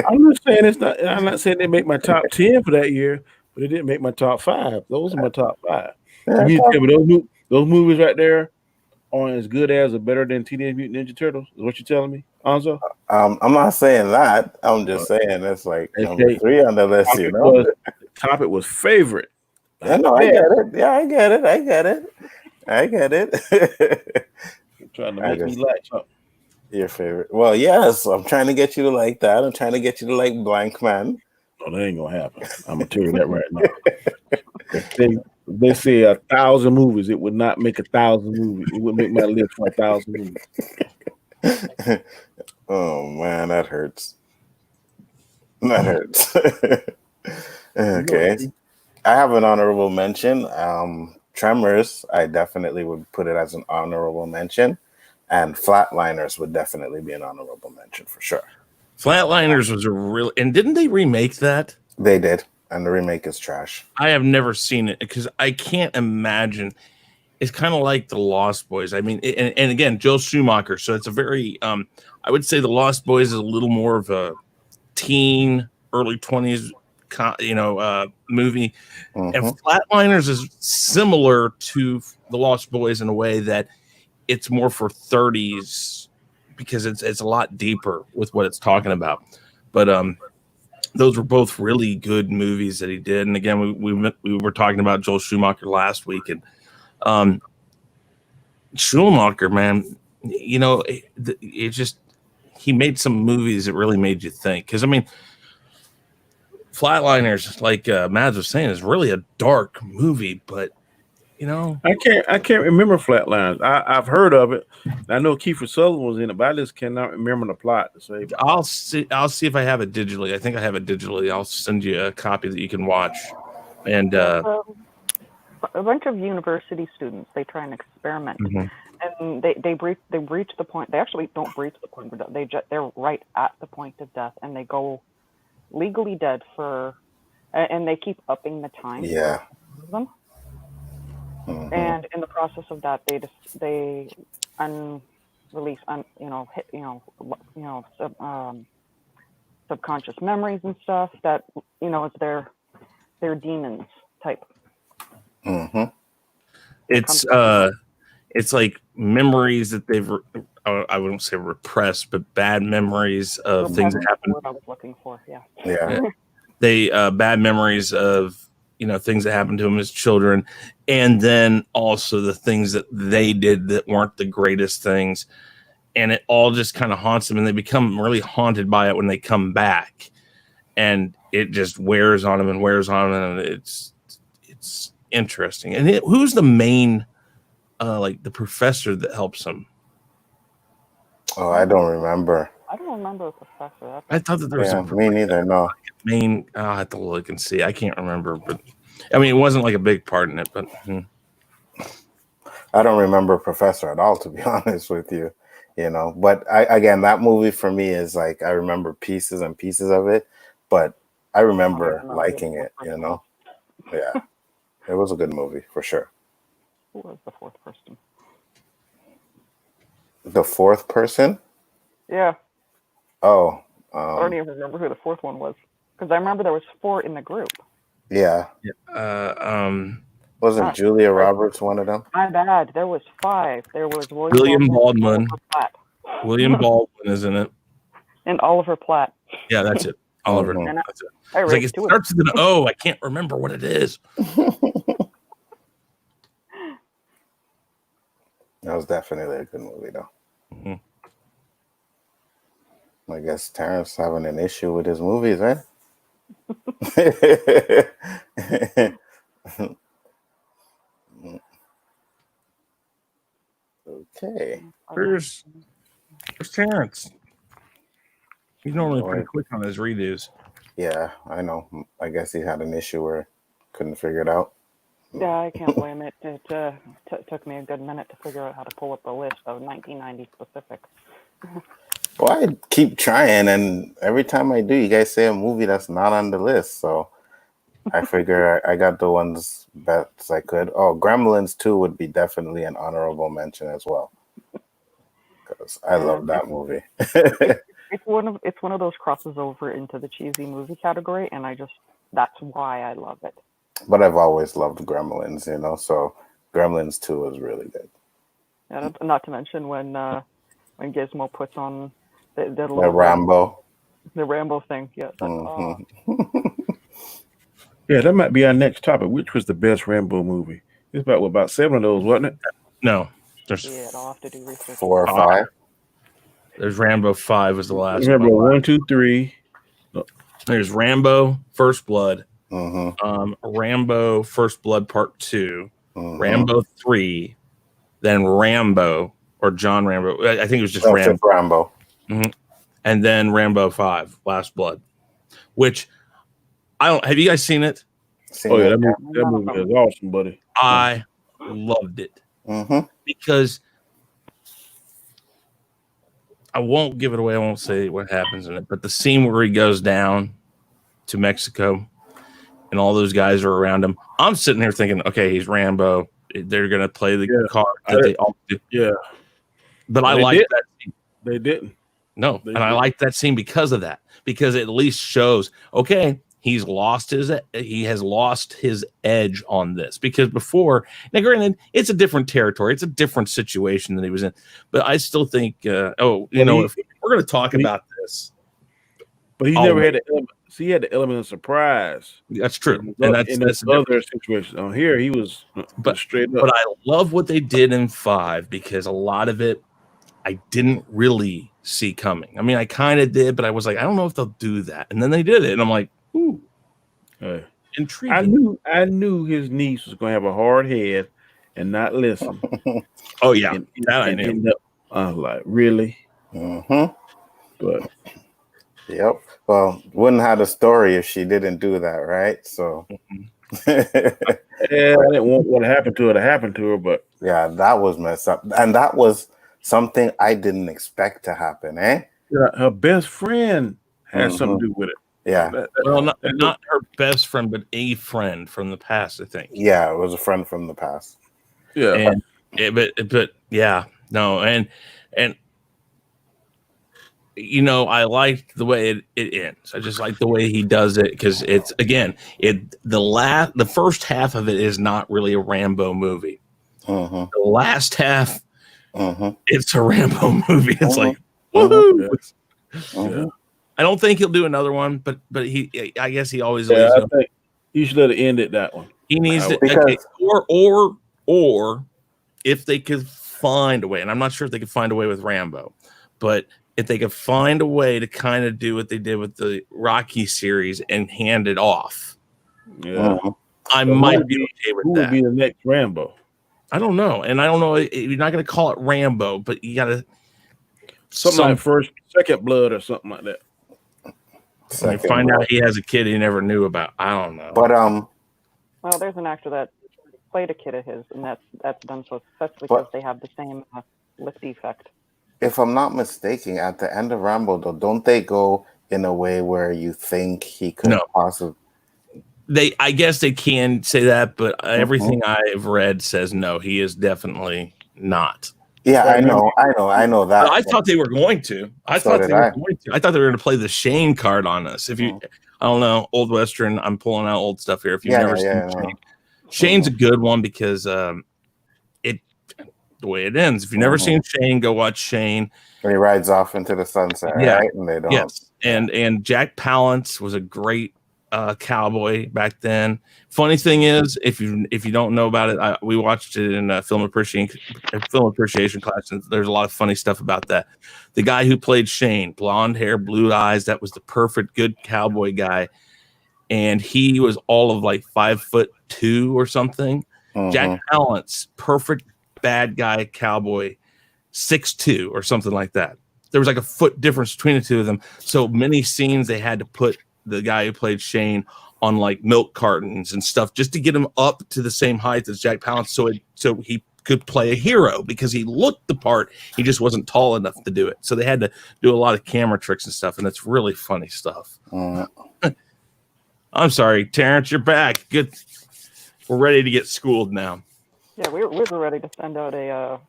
I'm just saying it's not. I'm not saying they make my top 10 for that year, but it didn't make my top 5. Those are my top 5. You Yeah, mean to tell me those movies right there aren't as good as or better than Teenage Mutant Ninja Turtles? Is what you're telling me, Anzo? I'm not saying that. I'm Uh, just saying it's like number okay. 3 on the list, you Topic know? was the topic was favorite, Yeah, not no, I best. get it. Yeah, I get it. I get it. I get it. You're trying to I make me just like something. your favorite. Well, yes, I'm trying to get you to like that. I'm trying to get you to like Blank Man. No, that ain't gonna happen. I'm gonna tell you that right now. If they say 1,000 movies, it would not make 1,000 movies. It would make my list for 1,000 movies. Oh man, that hurts. That hurts. You know Okay. it. I have an honorable mention. Tremors, I definitely would put it as an honorable mention. And Flatliners would definitely be an honorable mention for sure. Flatliners was a real, and didn't they remake that? They did. And the remake is trash. I have never seen it because I can't imagine. It's kind of like the Lost Boys. I mean, and again, Joe Schumacher. So it's a very, I would say the Lost Boys is a little more of a teen, early 20s, movie. And Hmm. Flatliners is similar to the Lost Boys in a way that it's more for 30s because it's a lot deeper with what it's talking about. But those were both really good movies that he did. And again, we were talking about Joel Schumacher last week, and Schumacher, man, it just he made some movies that really made you think. Because I mean, Flatliners, like Mads was saying, is really a dark movie, but I can't remember Flatlines. I've heard of it. I know Kiefer Sutherland was in it, but I just cannot remember the plot to say about I'll see if I have it digitally. I think I have it digitally. I'll send you a copy that you can watch. And A bunch of university students, they try and experiment, mhm. and they reach the point. They actually don't reach the point of death. They're right at the point of death, and they go legally dead and they keep upping the time Yeah. for them. Hmm. And in the process of that, they release subconscious memories and stuff that it's their demons type. Hmm. It's like memories that they've I wouldn't say repressed, but bad memories of things that Repressed is the happened. word I was looking for. Yeah. Yeah. They bad memories of things that happened to them as children, and then also the things that they did that weren't the greatest things, and it all just kind of haunts them, and they become really haunted by it when they come back, and it just wears on them and wears on them, and it's interesting. And who's the main like the professor that helps them? Oh, I don't remember. I don't remember a professor. I thought that there was Yeah, me neither. No. main. I'll have to look and see. I can't remember, but I mean, it wasn't like a big part in it. But I don't remember Professor at all, to be honest with you. But again, that movie for me is like I remember pieces and pieces of it, but I remember liking it. Yeah, it was a good movie for sure. Who was the fourth person? The fourth person? Yeah, Oh, I don't even remember who the fourth one was because I remember there was 4 in the group. yeah. Wasn't Not Julia right. Roberts one of them? My bad. There was 5. There was William Baldwin. Oliver Platt, William Baldwin is in it. and Oliver Platt. Yeah, that's it. Oliver. Mhm. And That's it. I It's like raised it 2 of them. starts with an O. I can't remember what it is. That was definitely a good movie, though. Mhm. I guess Terrence having an issue with his movies, right? Okay. Where's Terrence? He's normally Boy. pretty quick on his redos. Yeah, I know. I guess he had an issue where couldn't figure it out. Yeah, I can't blame it. It took me a good minute to figure out how to pull up the list of 1990 specifics. Well, I keep trying, and every time I do, you guys say a movie that's not on the list. So I figure I got the ones best I could. Oh, Gremlins 2 would be definitely an honorable mention as well, because I love that movie. It's one of those crosses over into the cheesy movie category, and that's why I love it. But I've always loved Gremlins, so Gremlins 2 is really good. Yeah, not to mention when Gizmo puts on the little Rambo. The Rambo thing. Yeah. Yeah, that might be our next topic. Which was the best Rambo movie? It's about 7 of those, wasn't it? No, there's I'll have to do research. 4 or 5. There's Rambo 5 was the last. Rambo 1, 2, 3. There's Rambo First Blood. Mm-hmm. Rambo First Blood Part 2. Mm-hmm. Rambo 3. Then Rambo or John Rambo. I think it was just Rambo. Rambo. Mm-hmm. And then Rambo 5, Last Blood. Which I don't. Have you guys seen it? That movie is awesome, buddy. I loved it because I won't give it away. I won't say what happens in it, but the scene where he goes down to Mexico and all those guys are around him. I'm sitting here thinking, okay, he's Rambo. They're gonna play the card that they all do. Yeah, but I like that scene. They didn't. No, I like that scene because of that. Because it at least shows, okay, he has lost his edge on this. Because before, now granted, it's a different territory, it's a different situation than he was in. But I still think, if we're going to talk about this, but he never had the element. So he had the element of surprise. That's true, and that's other situation. On here, he was straight up. But I love what they did in 5 because a lot of it I didn't really see coming. I mean, I kind of did, but I was like, I don't know if they'll do that. And then they did it, and I'm like, ooh, intriguing. I knew his niece was going to have a hard head and not listen. Oh yeah, that I knew. I was like, really? But yep. Well, wouldn't have the story if she didn't do that, right? So yeah, I didn't want what happened to her to happen to her, but yeah, that was messed up, and that was something I didn't expect to happen, eh? Yeah, her best friend had something to do with it. Yeah. Well, not her best friend, but a friend from the past, I think. Yeah, it was a friend from the past. Yeah. But yeah, no, and I like the way it ends. I just like the way he does it because it's the first half of it is not really a Rambo movie. The last half, it's a Rambo movie. It's like, woohoo! Yeah. I don't think he'll do another one, but I guess he always leaves them. I think you should let it end at that one. He needs to, or if they could find a way, and I'm not sure if they could find a way with Rambo, but if they could find a way to kind of do what they did with the Rocky series and hand it off, I might be okay with that. Who would be the next Rambo? I don't know, and I don't know. You're not going to call it Rambo, but you got to like second blood or something like that. You find out he has a kid he never knew about. I don't know. But well, there's an actor that played a kid of his, and that's done so successfully because they have the same lip defect. If I'm not mistaken, at the end of Rambo, though, don't they go in a way where you think he could possibly? I guess they can say that, but everything I've read says no. He is definitely not. Yeah, I know that. I thought they were going to. I thought they were going to play the Shane card on us. If you, I don't know, old Western. I'm pulling out old stuff here. If you've never seen Shane, Shane's a good one because the way it ends. If you've never seen Shane, go watch Shane. When he rides off into the sunset, right? And they don't. Yes, and Jack Palance was a great cowboy back then. Funny thing is, if you don't know about it, we watched it in a film appreciation class, and there's a lot of funny stuff about that. The guy who played Shane, blonde hair, blue eyes, that was the perfect good cowboy guy, and he was all of like 5'2" or something. Jack Palance, perfect bad guy cowboy, 6'2" or something like that. There was like a foot difference between the two of them. So many scenes they had to put the guy who played Shane on like milk cartons and stuff just to get him up to the same height as Jack Palance, so he could play a hero because he looked the part. He just wasn't tall enough to do it. So they had to do a lot of camera tricks and stuff, and it's really funny stuff. I'm sorry, Terrence, you're back. Good. We're ready to get schooled now. Yeah, we're ready to send out a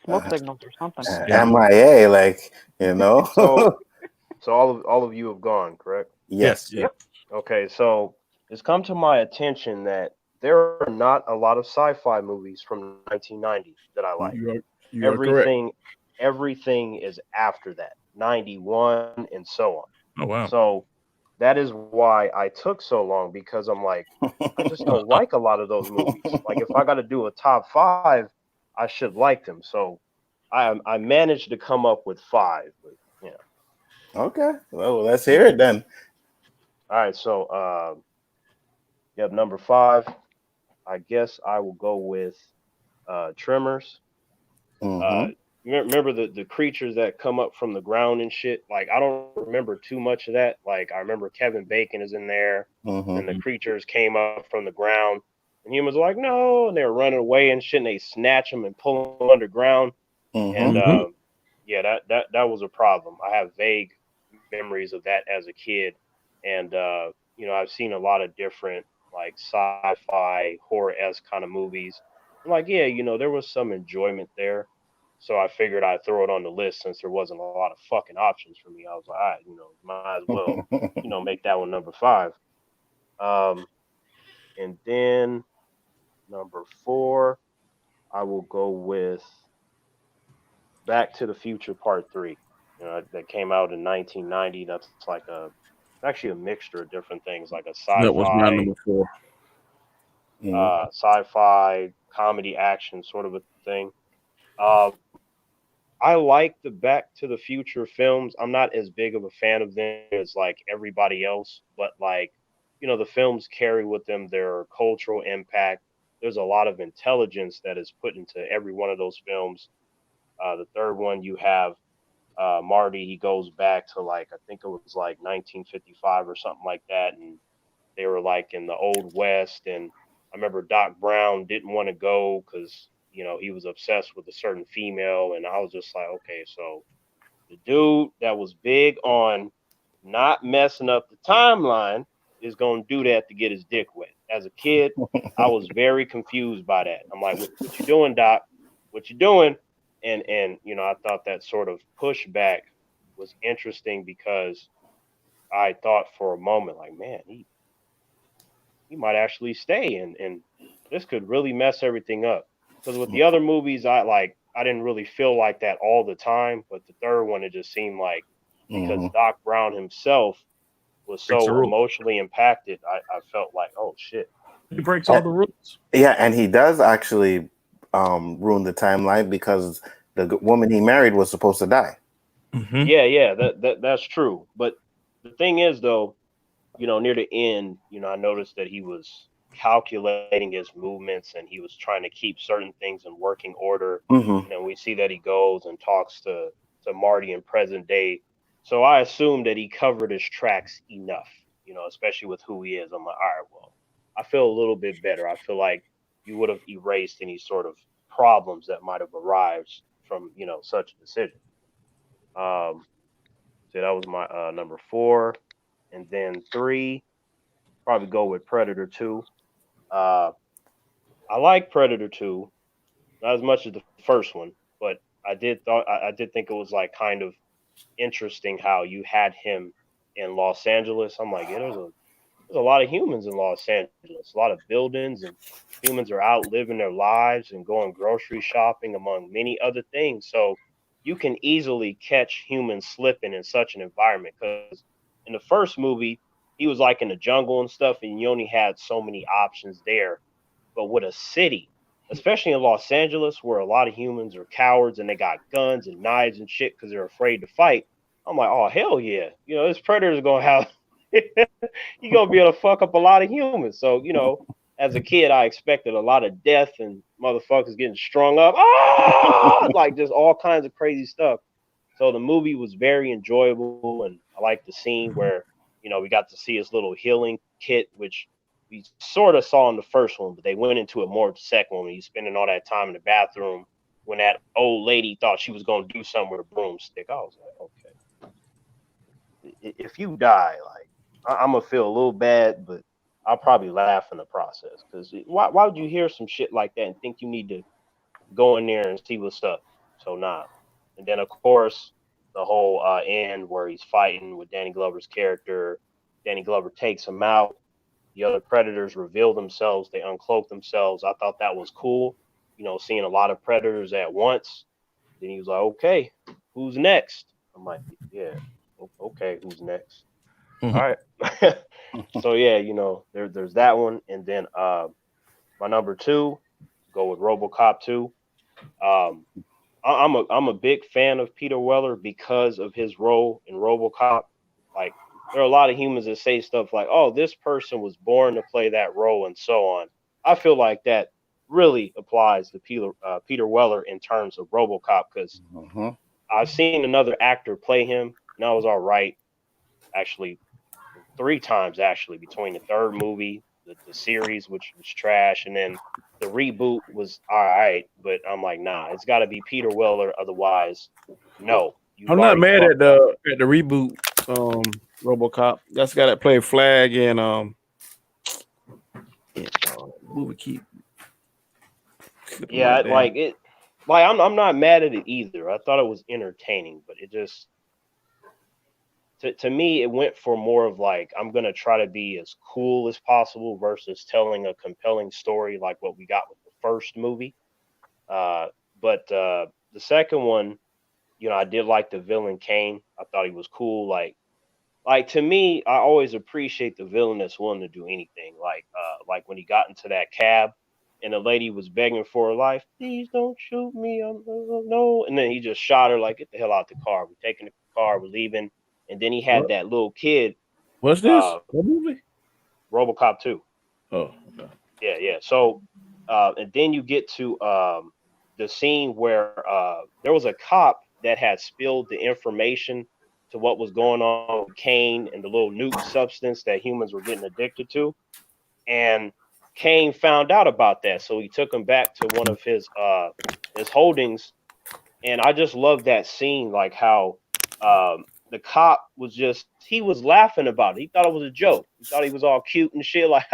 smoke signals or something. MIA, like, you know. So all of you have gone, correct? Yes. Yep. Okay, so it's come to my attention that there are not a lot of sci-fi movies from 1990 that I like. You are correct. Everything is after that, 91 and so on. Oh wow. So that is why I took so long, because I'm like, I just don't like a lot of those movies. Like, if I got to do a top 5, I should like them. So I managed to come up with 5. But, Okay. Well, let's hear it then. All right. So you have number 5. I guess I will go with Tremors. You remember the creatures that come up from the ground and shit? Like, I don't remember too much of that. Like, I remember Kevin Bacon is in there, and the creatures came up from the ground, and humans were like, no, and they were running away and shit, and they snatch them and pull them underground. And yeah, that was a problem. I have vague memories of that as a kid, and I've seen a lot of different like sci-fi horror-esque kind of movies. I'm like, yeah, there was some enjoyment there. So I figured I'd throw it on the list since there wasn't a lot of fucking options for me. I was like, all right, might as well, make that one number 5. And then number 4, I will go with Back to the Future Part 3. That came out in 1990. That's like actually a mixture of different things, like a sci-fi. That was my number 4. Sci-fi, comedy, action sort of a thing. I like the Back to the Future films. I'm not as big of a fan of them as like everybody else, but like, the films carry with them their cultural impact. There's a lot of intelligence that is put into every one of those films. The third one, you have Marty. He goes back to like, I think it was like 1955 or something like that, and they were like in the Old West. And I remember Doc Brown didn't want to go because he was obsessed with a certain female, and I was just like, okay, so the dude that was big on not messing up the timeline is going to do that to get his dick wet. As a kid, I was very confused by that. I'm like, what you doing, Doc? What you doing? And I thought that sort of pushback was interesting because I thought for a moment, like, man, he might actually stay, and this could really mess everything up. Because with the other movies, I didn't really feel like that all the time. But the third one, it just seemed like because Doc Brown himself was so emotionally impacted, I felt like, oh, shit. He breaks all the rules. Yeah, and he does actually ruin the timeline because the woman he married was supposed to die. Yeah, that's true. But the thing is, though, near the end, I noticed that he was calculating his movements and he was trying to keep certain things in working order. And we see that he goes and talks to Marty in present day. So I assume that he covered his tracks enough, especially with who he is. I'm like, all right, well, I feel a little bit better. I feel like you would have erased any sort of problems that might have arisen from, such a decision. So that was my number 4. And then 3, probably go with Predator 2. I like Predator 2, not as much as the first one, but I did think it was like kind of interesting how you had him in Los Angeles. I'm like, yeah, there's a lot of humans in Los Angeles, a lot of buildings, and humans are out living their lives and going grocery shopping, among many other things. So you can easily catch humans slipping in such an environment, because in the first movie, he was like in the jungle and stuff, and you only had so many options there. But with a city, especially in Los Angeles, where a lot of humans are cowards and they got guns and knives and shit because they're afraid to fight, I'm like, oh, hell yeah. This Predator's going to have, you're going to be able to fuck up a lot of humans. So, as a kid, I expected a lot of death and motherfuckers getting strung up, like just all kinds of crazy stuff. So the movie was very enjoyable, and I liked the scene where we got to see his little healing kit, which we sort of saw in the first one, but they went into it more in the second one. He's spending all that time in the bathroom when that old lady thought she was going to do something with a broomstick. I was like, okay, if you die, like, I'm going to feel a little bad, but I'll probably laugh in the process. Because why would you hear some shit like that and think you need to go in there and see what's up? So, nah. And then, of course, the whole end where he's fighting with Danny Glover's character. Danny Glover takes him out. The other Predators reveal themselves. They uncloak themselves. I thought that was cool. Seeing a lot of Predators at once. Then he was like, okay, who's next? I'm like, yeah, okay, who's next? Mhm. All right. So, yeah, there's that one. And then my number 2, go with Robocop 2. I'm a big fan of Peter Weller because of his role in Robocop. Like, there are a lot of humans that say stuff like, oh, this person was born to play that role and so on. I feel like that really applies to Peter Weller in terms of Robocop, because I've seen another actor play him, and that was all right. Actually, 3 times, actually, between the third movie, the series, which was trash, and then the reboot was all right. But I'm like, nah, it's got to be Peter Weller. Otherwise, no. I'm not mad at the reboot RoboCop. That's the guy that played Flag and movie keep. Yeah, like it. Like I'm not mad at it either. I thought it was entertaining, but it just to me it went for more of like, I'm gonna try to be as cool as possible versus telling a compelling story like what we got with the first movie. But the second one, I did like the villain Kane. I thought he was cool. Like to me, I always appreciate the villain that's willing to do anything. Like when he got into that cab and the lady was begging for her life, please don't shoot me, no. And then he just shot her, like, get the hell out the car. We're taking the car, we're leaving. And then he had that little kid. What's this? What movie? RoboCop 2. Oh, okay. Yeah. So, and then you get to the scene where there was a cop that had spilled the information to what was going on with Kane and the little nuke substance that humans were getting addicted to. And Kane found out about that. So he took him back to one of his holdings. And I just love that scene, like how the cop he was laughing about it. He thought it was a joke. He thought he was all cute and shit. Like,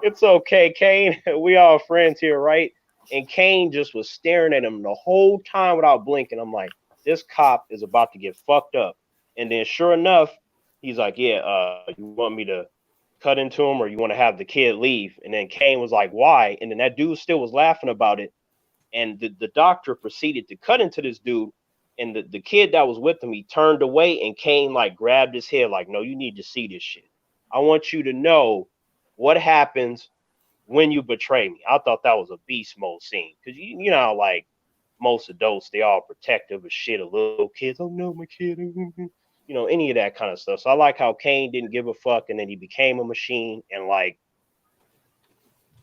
it's okay, Kane. We all friends here, right? And Kane just was staring at him the whole time without blinking. I'm like, this cop is about to get fucked up. And then sure enough, he's like, yeah, you want me to cut into him or you want to have the kid leave? And then Kane was like, why? And then that dude still was laughing about it. And the doctor proceeded to cut into this dude. And the kid that was with him, he turned away and Kane like grabbed his head like, no, you need to see this shit. I want you to know what happens when you betray me. I thought that was a beast mode scene. Because, you know, like most adults, they all protective of shit of little kids. Oh, no, my kid. You know, any of that kind of stuff. So I like how Kane didn't give a fuck and then he became a machine. And like,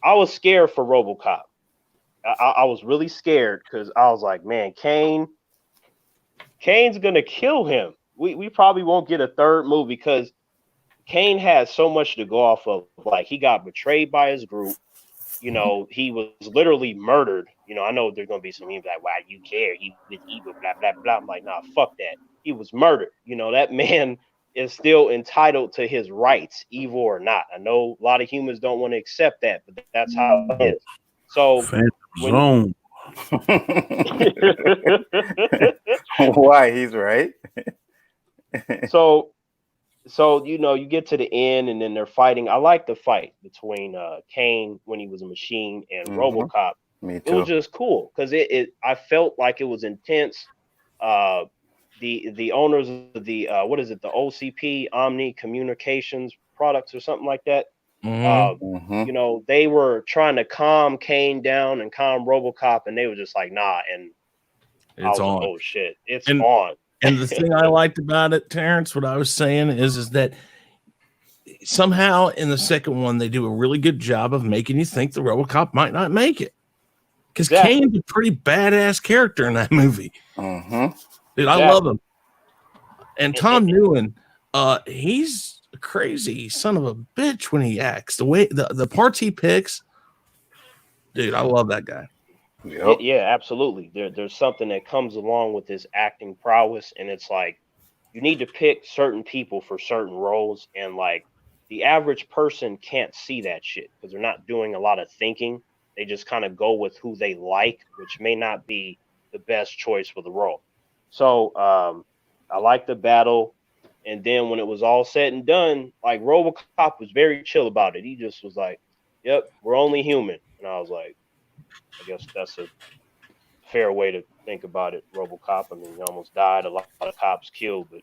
I was scared for RoboCop. I was really scared because I was like, man, Kane's gonna kill him. We probably won't get a third movie because Kane has so much to go off of. Like, he got betrayed by his group. You know, he was literally murdered. You know, I know there's gonna be some people like, why do you care? He was evil, blah blah blah. I'm like, nah, fuck that. He was murdered. You know, that man is still entitled to his rights, evil or not. I know a lot of humans don't want to accept that, but that's how it is. So Zone. Why? He's right. so you know, you get to the end and then they're fighting. I like the fight between Kane when he was a machine and RoboCop. Me too. It was just cool because I felt like it was intense. The owners of the what is it, the OCP, Omni Communications Products or something like that. You know, they were trying to calm Kane down and calm RoboCop, and they were just like, nah. And it's on. Like, oh shit, it's on. And the thing I liked about it, Terrence, what I was saying is that somehow in the second one they do a really good job of making you think the RoboCop might not make it, because Kane's a pretty badass character in that movie. Dude, I love him. And Tom Newen, He's a crazy son of a bitch when he acts. The way the parts he picks, dude, I love that guy. Yep. Yeah, absolutely. There's something that comes along with this acting prowess, and it's like you need to pick certain people for certain roles, and like the average person can't see that shit because they're not doing a lot of thinking. They just kind of go with who they like, which may not be the best choice for the role. So I like the battle, and then when it was all said and done, like RoboCop was very chill about it. He just was like, "Yep, we're only human," and I was like, "I guess that's a fair way to think about it." RoboCop. I mean, he almost died. A lot of cops killed, but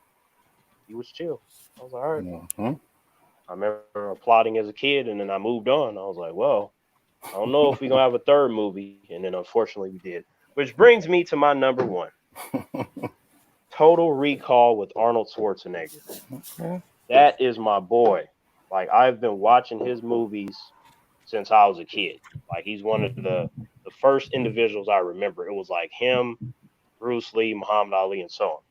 he was chill. I was like, all right. Mm-hmm. I remember applauding as a kid, and then I moved on. I was like, well, I don't know if we're gonna have a third movie, and then unfortunately we did. Which brings me to my number one, Total Recall with Arnold Schwarzenegger. Okay. That is my boy. Like I've been watching his movies since I was a kid. Like he's one of the first individuals I remember. It was like him, Bruce Lee, Muhammad Ali, and so on.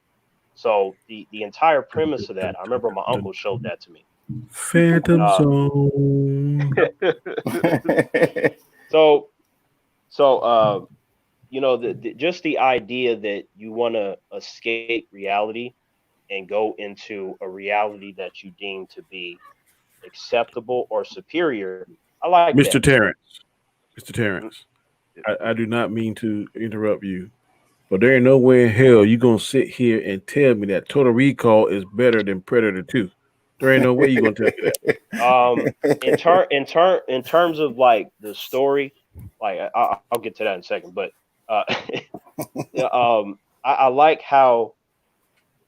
So the entire premise of that, I remember my uncle showed that to me. Phantom Zone. So you know, just the idea that you want to escape reality and go into a reality that you deem to be acceptable or superior. I like Mr. that. Terrence. Mr. Terrence. I do not mean to interrupt you, but there ain't no way in hell you gonna sit here and tell me that Total Recall is better than Predator 2. There ain't no way you gonna tell me that. In terms of like the story, like I'll get to that in a second, but I like how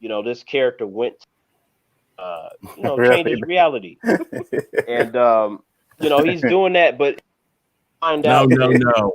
this character went changes reality, and he's doing that, but find out No.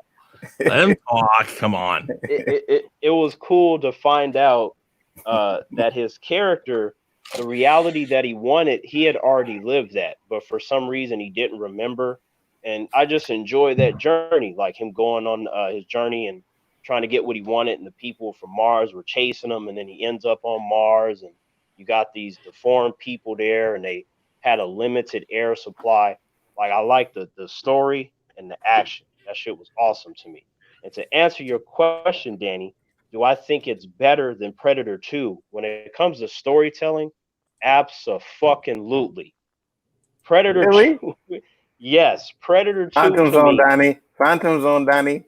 Let him talk. Come on. It was cool to find out that his character, the reality that he wanted, he had already lived that, but for some reason he didn't remember. And I just enjoy that journey, like him going on his journey and trying to get what he wanted, and the people from Mars were chasing him, and then he ends up on Mars, and you got these deformed people there, and they had a limited air supply. Like I like the story and the action. That shit was awesome to me. And to answer your question, Danny, do I think it's better than Predator 2 when it comes to storytelling? Absolutely. Predator Really? 2, yes, Predator 2 Phantom to Zone, me. Danny. Phantom Zone, Danny.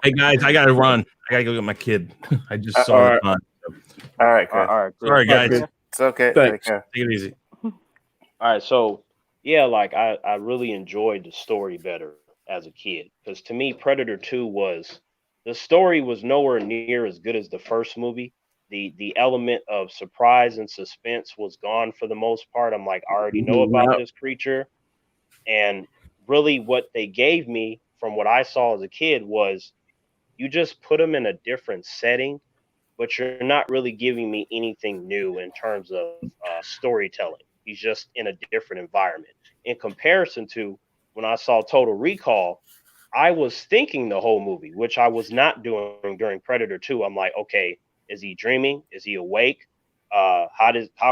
Hey guys, I gotta run. I gotta go get my kid. I just saw all the right. time. All right, Chris. All right, good. Sorry, guys. Okay. It's okay. Thanks. Take care. Take it easy. All right, so yeah, like I really enjoyed the story better as a kid, because to me Predator 2 was, the story was nowhere near as good as the first movie. The element of surprise and suspense was gone for the most part. I'm like, I already know about this creature, and really what they gave me from what I saw as a kid was you just put him in a different setting, but you're not really giving me anything new in terms of storytelling. He's just in a different environment. In comparison to when I saw Total Recall, I was thinking the whole movie, which I was not doing during Predator 2. I'm like, okay, is he dreaming? Is he awake? How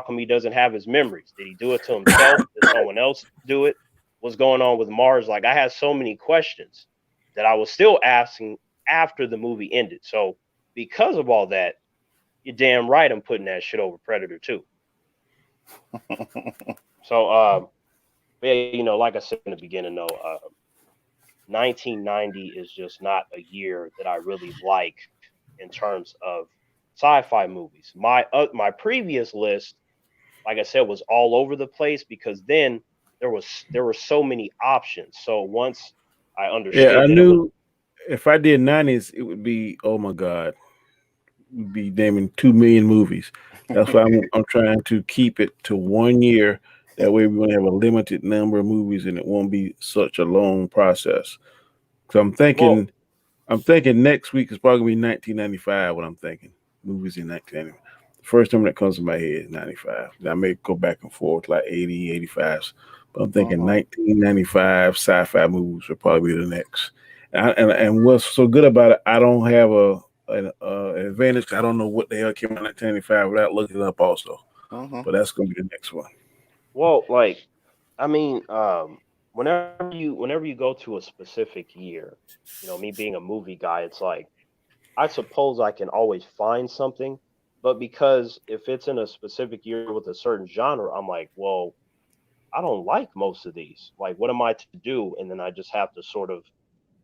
come he doesn't have his memories? Did he do it to himself? Did someone else do it? What's going on with Mars? Like I had so many questions that I was still asking after the movie ended. So because of all that, you're damn right I'm putting that shit over Predator 2. So yeah, like I said in the beginning though, 1990 is just not a year that I really like in terms of sci-fi movies. My previous list, like I said, was all over the place because then there were so many options. So once I understood Yeah, I that knew if I did 90s, it would be, oh my God, we'd be naming 2 million movies. That's why I'm trying to keep it to 1 year. That way we're going to have a limited number of movies and it won't be such a long process. So I'm thinking next week is probably going to be 1995. What I'm thinking, movies in 1995. The first number that comes to my head is 95. I may go back and forth like 80, 85. But I'm thinking 1995 sci-fi movies will probably be the next. And what's so good about it, I don't have an advantage. I don't know what the hell came out in 1995 without looking it up also. but that's gonna be the next one. Well, like, I mean, whenever you go to a specific year, me being a movie guy, it's like I suppose I can always find something, but because if it's in a specific year with a certain genre, I'm like, well, I don't like most of these. Like, what am I to do? And then I just have to sort of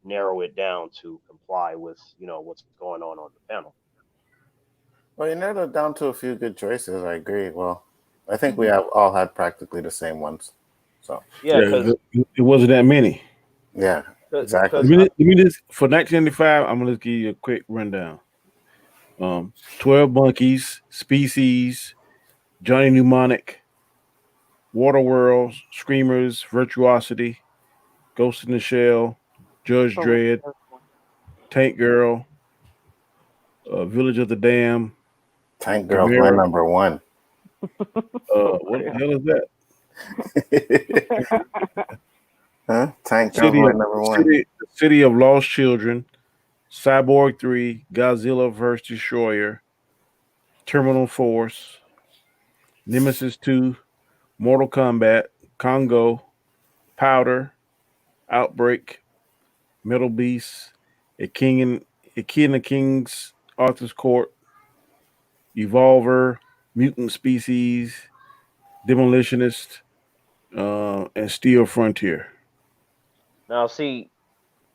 narrow it down to comply with what's going on the panel. Well, you narrowed it down to a few good choices. I agree. Well, I think we have all had practically the same ones. So Yeah, Yeah, because it wasn't that many. yeah, exactly. because Let me just for 1995. I'm gonna give you a quick rundown. 12 Monkeys, Species, Johnny Mnemonic, Waterworld, Screamers, Virtuosity, Ghost in the Shell, Judge So, Dredd, Tank Girl, Village of the Dam, Tank Girl's my Camaro. number one. for What the real. hell is that? Huh? Tank Girl's my number one. City of Lost Children, Cyborg 3, Godzilla vs. Destroyer, Terminal Force, Nemesis 2, Mortal Kombat, Congo, Powder, Outbreak, Metal Beast, A Kid in the King's Arthur's Court, Evolver, Mutant Species, Demolitionist, and Steel Frontier. now see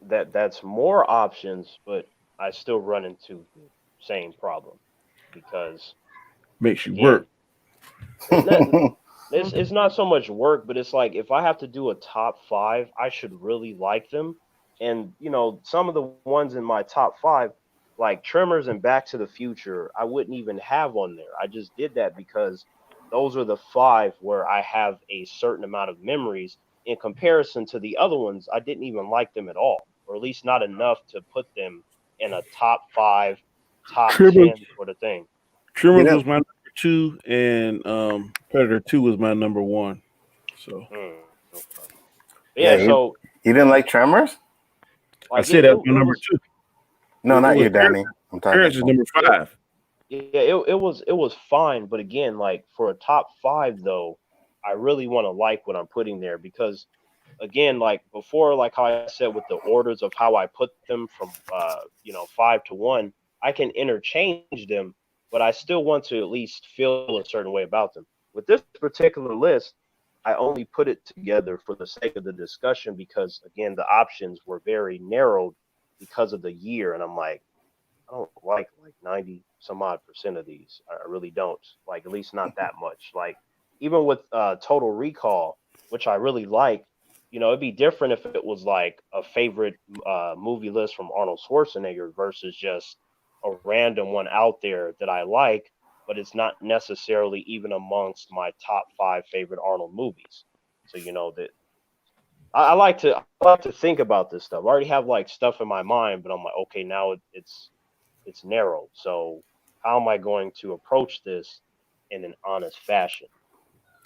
that's more options, but I still run into the same problem because Makes you again, work. not, it's not so much work, but it's like if I have to do a top five, I should really like them. And some of the ones in my top five, like Tremors and Back to the Future, I wouldn't even have on there. I just did that because those are the five where I have a certain amount of memories in comparison to the other ones. I didn't even like them at all, or at least not enough to put them in a top five, top Tremors, 10 sort of thing. You Tremors know, was my number two, and Predator 2 was my number one. So Okay. yeah, Yeah, so you didn't like Tremors? I like said it, it, that's my it number was two. No, It not was you, Danny. I'm talking. Terrence is number it, five. yeah, it was fine, but again, like for a top five though, I really want to like what I'm putting there because again, like before, like how I said with the orders of how I put them from five to one, I can interchange them, but I still want to at least feel a certain way about them. With this particular list, I only put it together for the sake of the discussion because again, the options were very narrowed because of the year, and I'm like, I don't like 90 some odd percent of these. I really don't. Like at least not that much. Like even with Total Recall, which I really like, it'd be different if it was like a favorite movie list from Arnold Schwarzenegger versus just a random one out there that I like, but it's not necessarily even amongst my top five favorite Arnold movies. So that I like to think about this stuff. I already have like stuff in my mind, but I'm like, okay, now it's narrow. So how am I going to approach this in an honest fashion?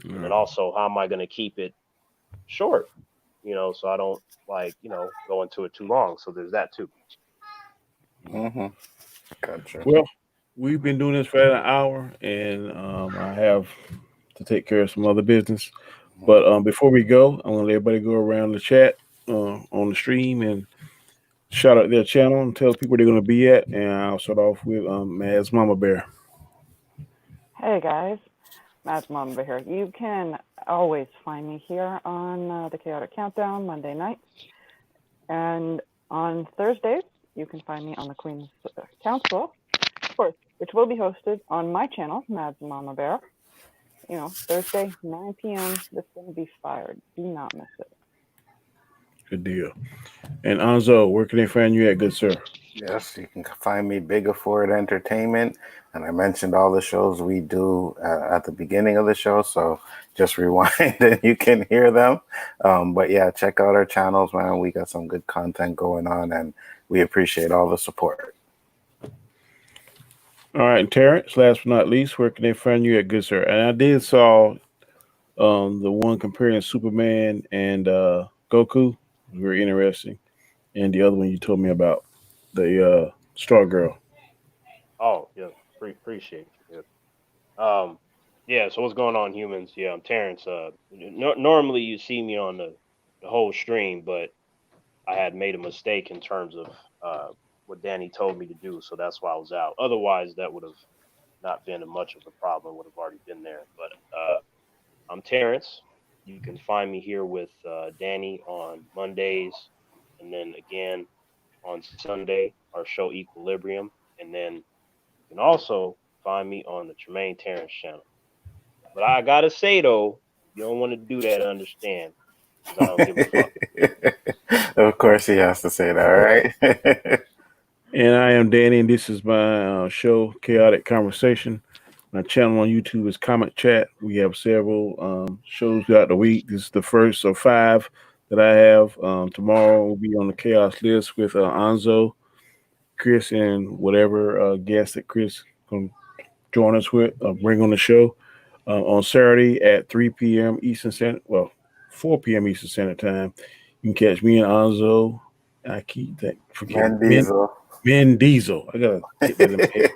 And then Yeah. also, how am I going to keep it short? So I don't like go into it too long. So there's that too. Mm-hmm. Gotcha. Well, we've been doing this for an hour, and I have to take care of some other business. But before we go, I want to let everybody go around the chat on the stream and shout out their channel and tell people they're going to be at. And I'll start off with Mad's Mama Bear. Hey guys, Matt's Mom over here. You can always find me here on the Chaotic Countdown Monday nights, and on Thursdays you can find me on the Queen's Council, of course, which will be hosted on my channel, Matt's Mama Bear. Thursday 9 p.m. This is going to be fired. Do not miss it. Good deal. And Anzo, where can they find you at, good sir? Yes, you can find me Bigger For It Entertainment, and I mentioned all the shows we do at the beginning of the show, so just rewind and you can hear them. But yeah, check out our channels, man. We got some good content going on, and we appreciate all the support. All right, and Terrence, last but not least, where can they find you at, good sir? And I did saw the one comparing Superman and Goku. It was very interesting. And the other one you told me about, the Star Girl. Oh yeah, appreciate you. Yeah. Yeah, so what's going on, humans? Yeah, I'm Terrence. Normally you see me on the whole stream, but I had made a mistake in terms of what Danny told me to do, so that's why I was out. Otherwise, that would have not been much of a problem. Would have already been there. But I'm Terrence. You can find me here with Danny on Mondays, and then again on Sunday, our show Equilibrium, and then you can also find me on the Tremaine Terrence channel. But I gotta say though, you don't want to do that. Understand? Because I don't give a fuck. Of course, he has to say that, right? And I am Danny, and this is my show, Chaotic Conversation. My channel on YouTube is Comic Chat. We have several shows throughout the week. This is the first of 5 that I have. Tomorrow we'll be on the Chaos List with Anzo, Chris, and whatever guest that Chris can join us with, bring on the show. On Saturday at 3 p.m. Eastern Standard, 4 p.m. Eastern Standard Time. You can catch me and Anzo. I keep that forgetting. Men Diesel. I gotta get that in my head.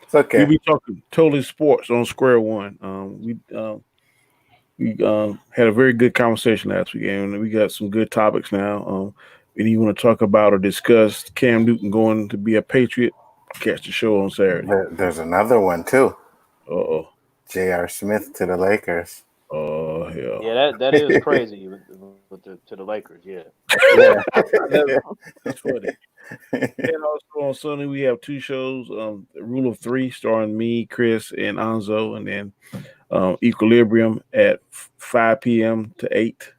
It's okay. We'll be talking totally sports on Square One. We had a very good conversation last week, and we got some good topics now. If you want to talk about or discuss Cam Newton going to be a Patriot, catch the show on Saturday. There's another one too. Uh-oh. J.R. Smith to the Lakers. Oh hell. Yeah, that is crazy to the Lakers. Yeah. That's funny. And also on Sunday we have 2 shows. Rule of 3 starring me, Chris, and Anzo, and then Equilibrium at 5 p.m. to 8.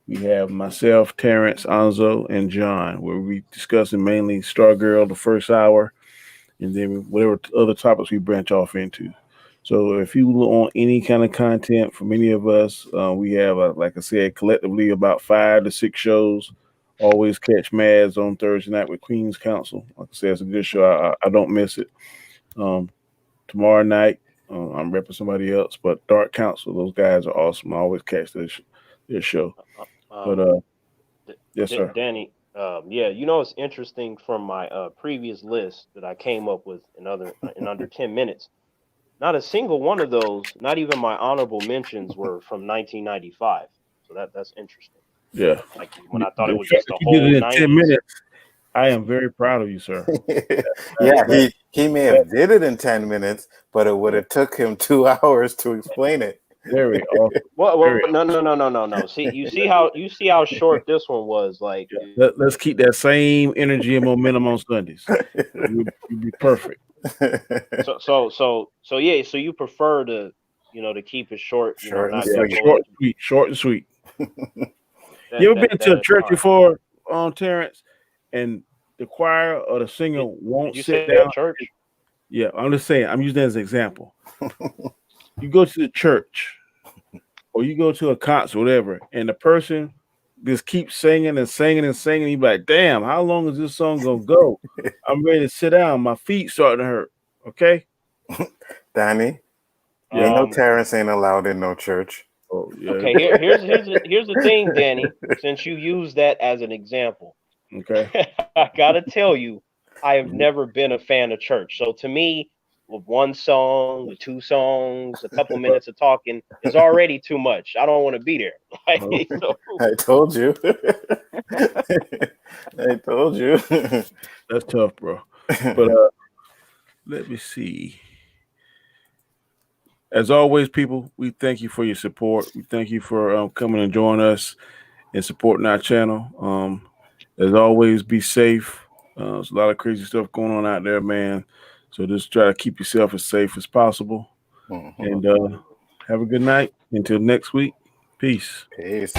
We have myself, Terrence, Anzo, and John, where we discussing mainly Stargirl the first hour, and then whatever other topics we branch off into. So if you want any kind of content from any of us, we have, like I said, collectively about 5 to 6 shows. Always catch Mads on Thursday night with Queen's Council. Like I said, it's a good show. I don't miss it. Tomorrow night, I'm repping somebody else, but Dark Council, those guys are awesome. I always catch this show. Yes, sir. Danny, yeah, it's interesting from my previous list that I came up with in under 10 minutes. Not a single one of those, not even my honorable mentions, were from 1995. So that's interesting. Yeah. Like when I thought it was just a you whole did it in 90s. 10 minutes. I am very proud of you, sir. Yeah, he may have did it in 10 minutes, but it would have took him 2 hours to explain it. Very awesome. Well, no. You see how short this one was. Like, let's keep that same energy and momentum on Sundays. You'll be perfect. So yeah. So you prefer to keep it short, short and sweet. You ever been to a church before, Terrence, and the choir or the singer won't sit down? Church? Yeah, I'm just saying. I'm using that as an example. You go to the church, or you go to a concert, whatever, and the person just keeps singing and singing and singing. You be like, "Damn, how long is this song gonna go? I'm ready to sit down. My feet starting to hurt." Okay, Danny, Terrence ain't allowed in no church. Oh, yeah. Okay, here's the thing, Danny. Since you use that as an example, okay, I gotta tell you, I have never been a fan of church. So to me, with 1 song, with 2 songs, a couple minutes of talking is already too much. I don't want to be there. I told you. I told you. That's tough, bro. But let me see. As always, people, we thank you for your support. We thank you for coming and joining us and supporting our channel. As always, be safe. There's a lot of crazy stuff going on out there, man. So just try to keep yourself as safe as possible. Mm-hmm. And have a good night. Until next week. Peace. Peace.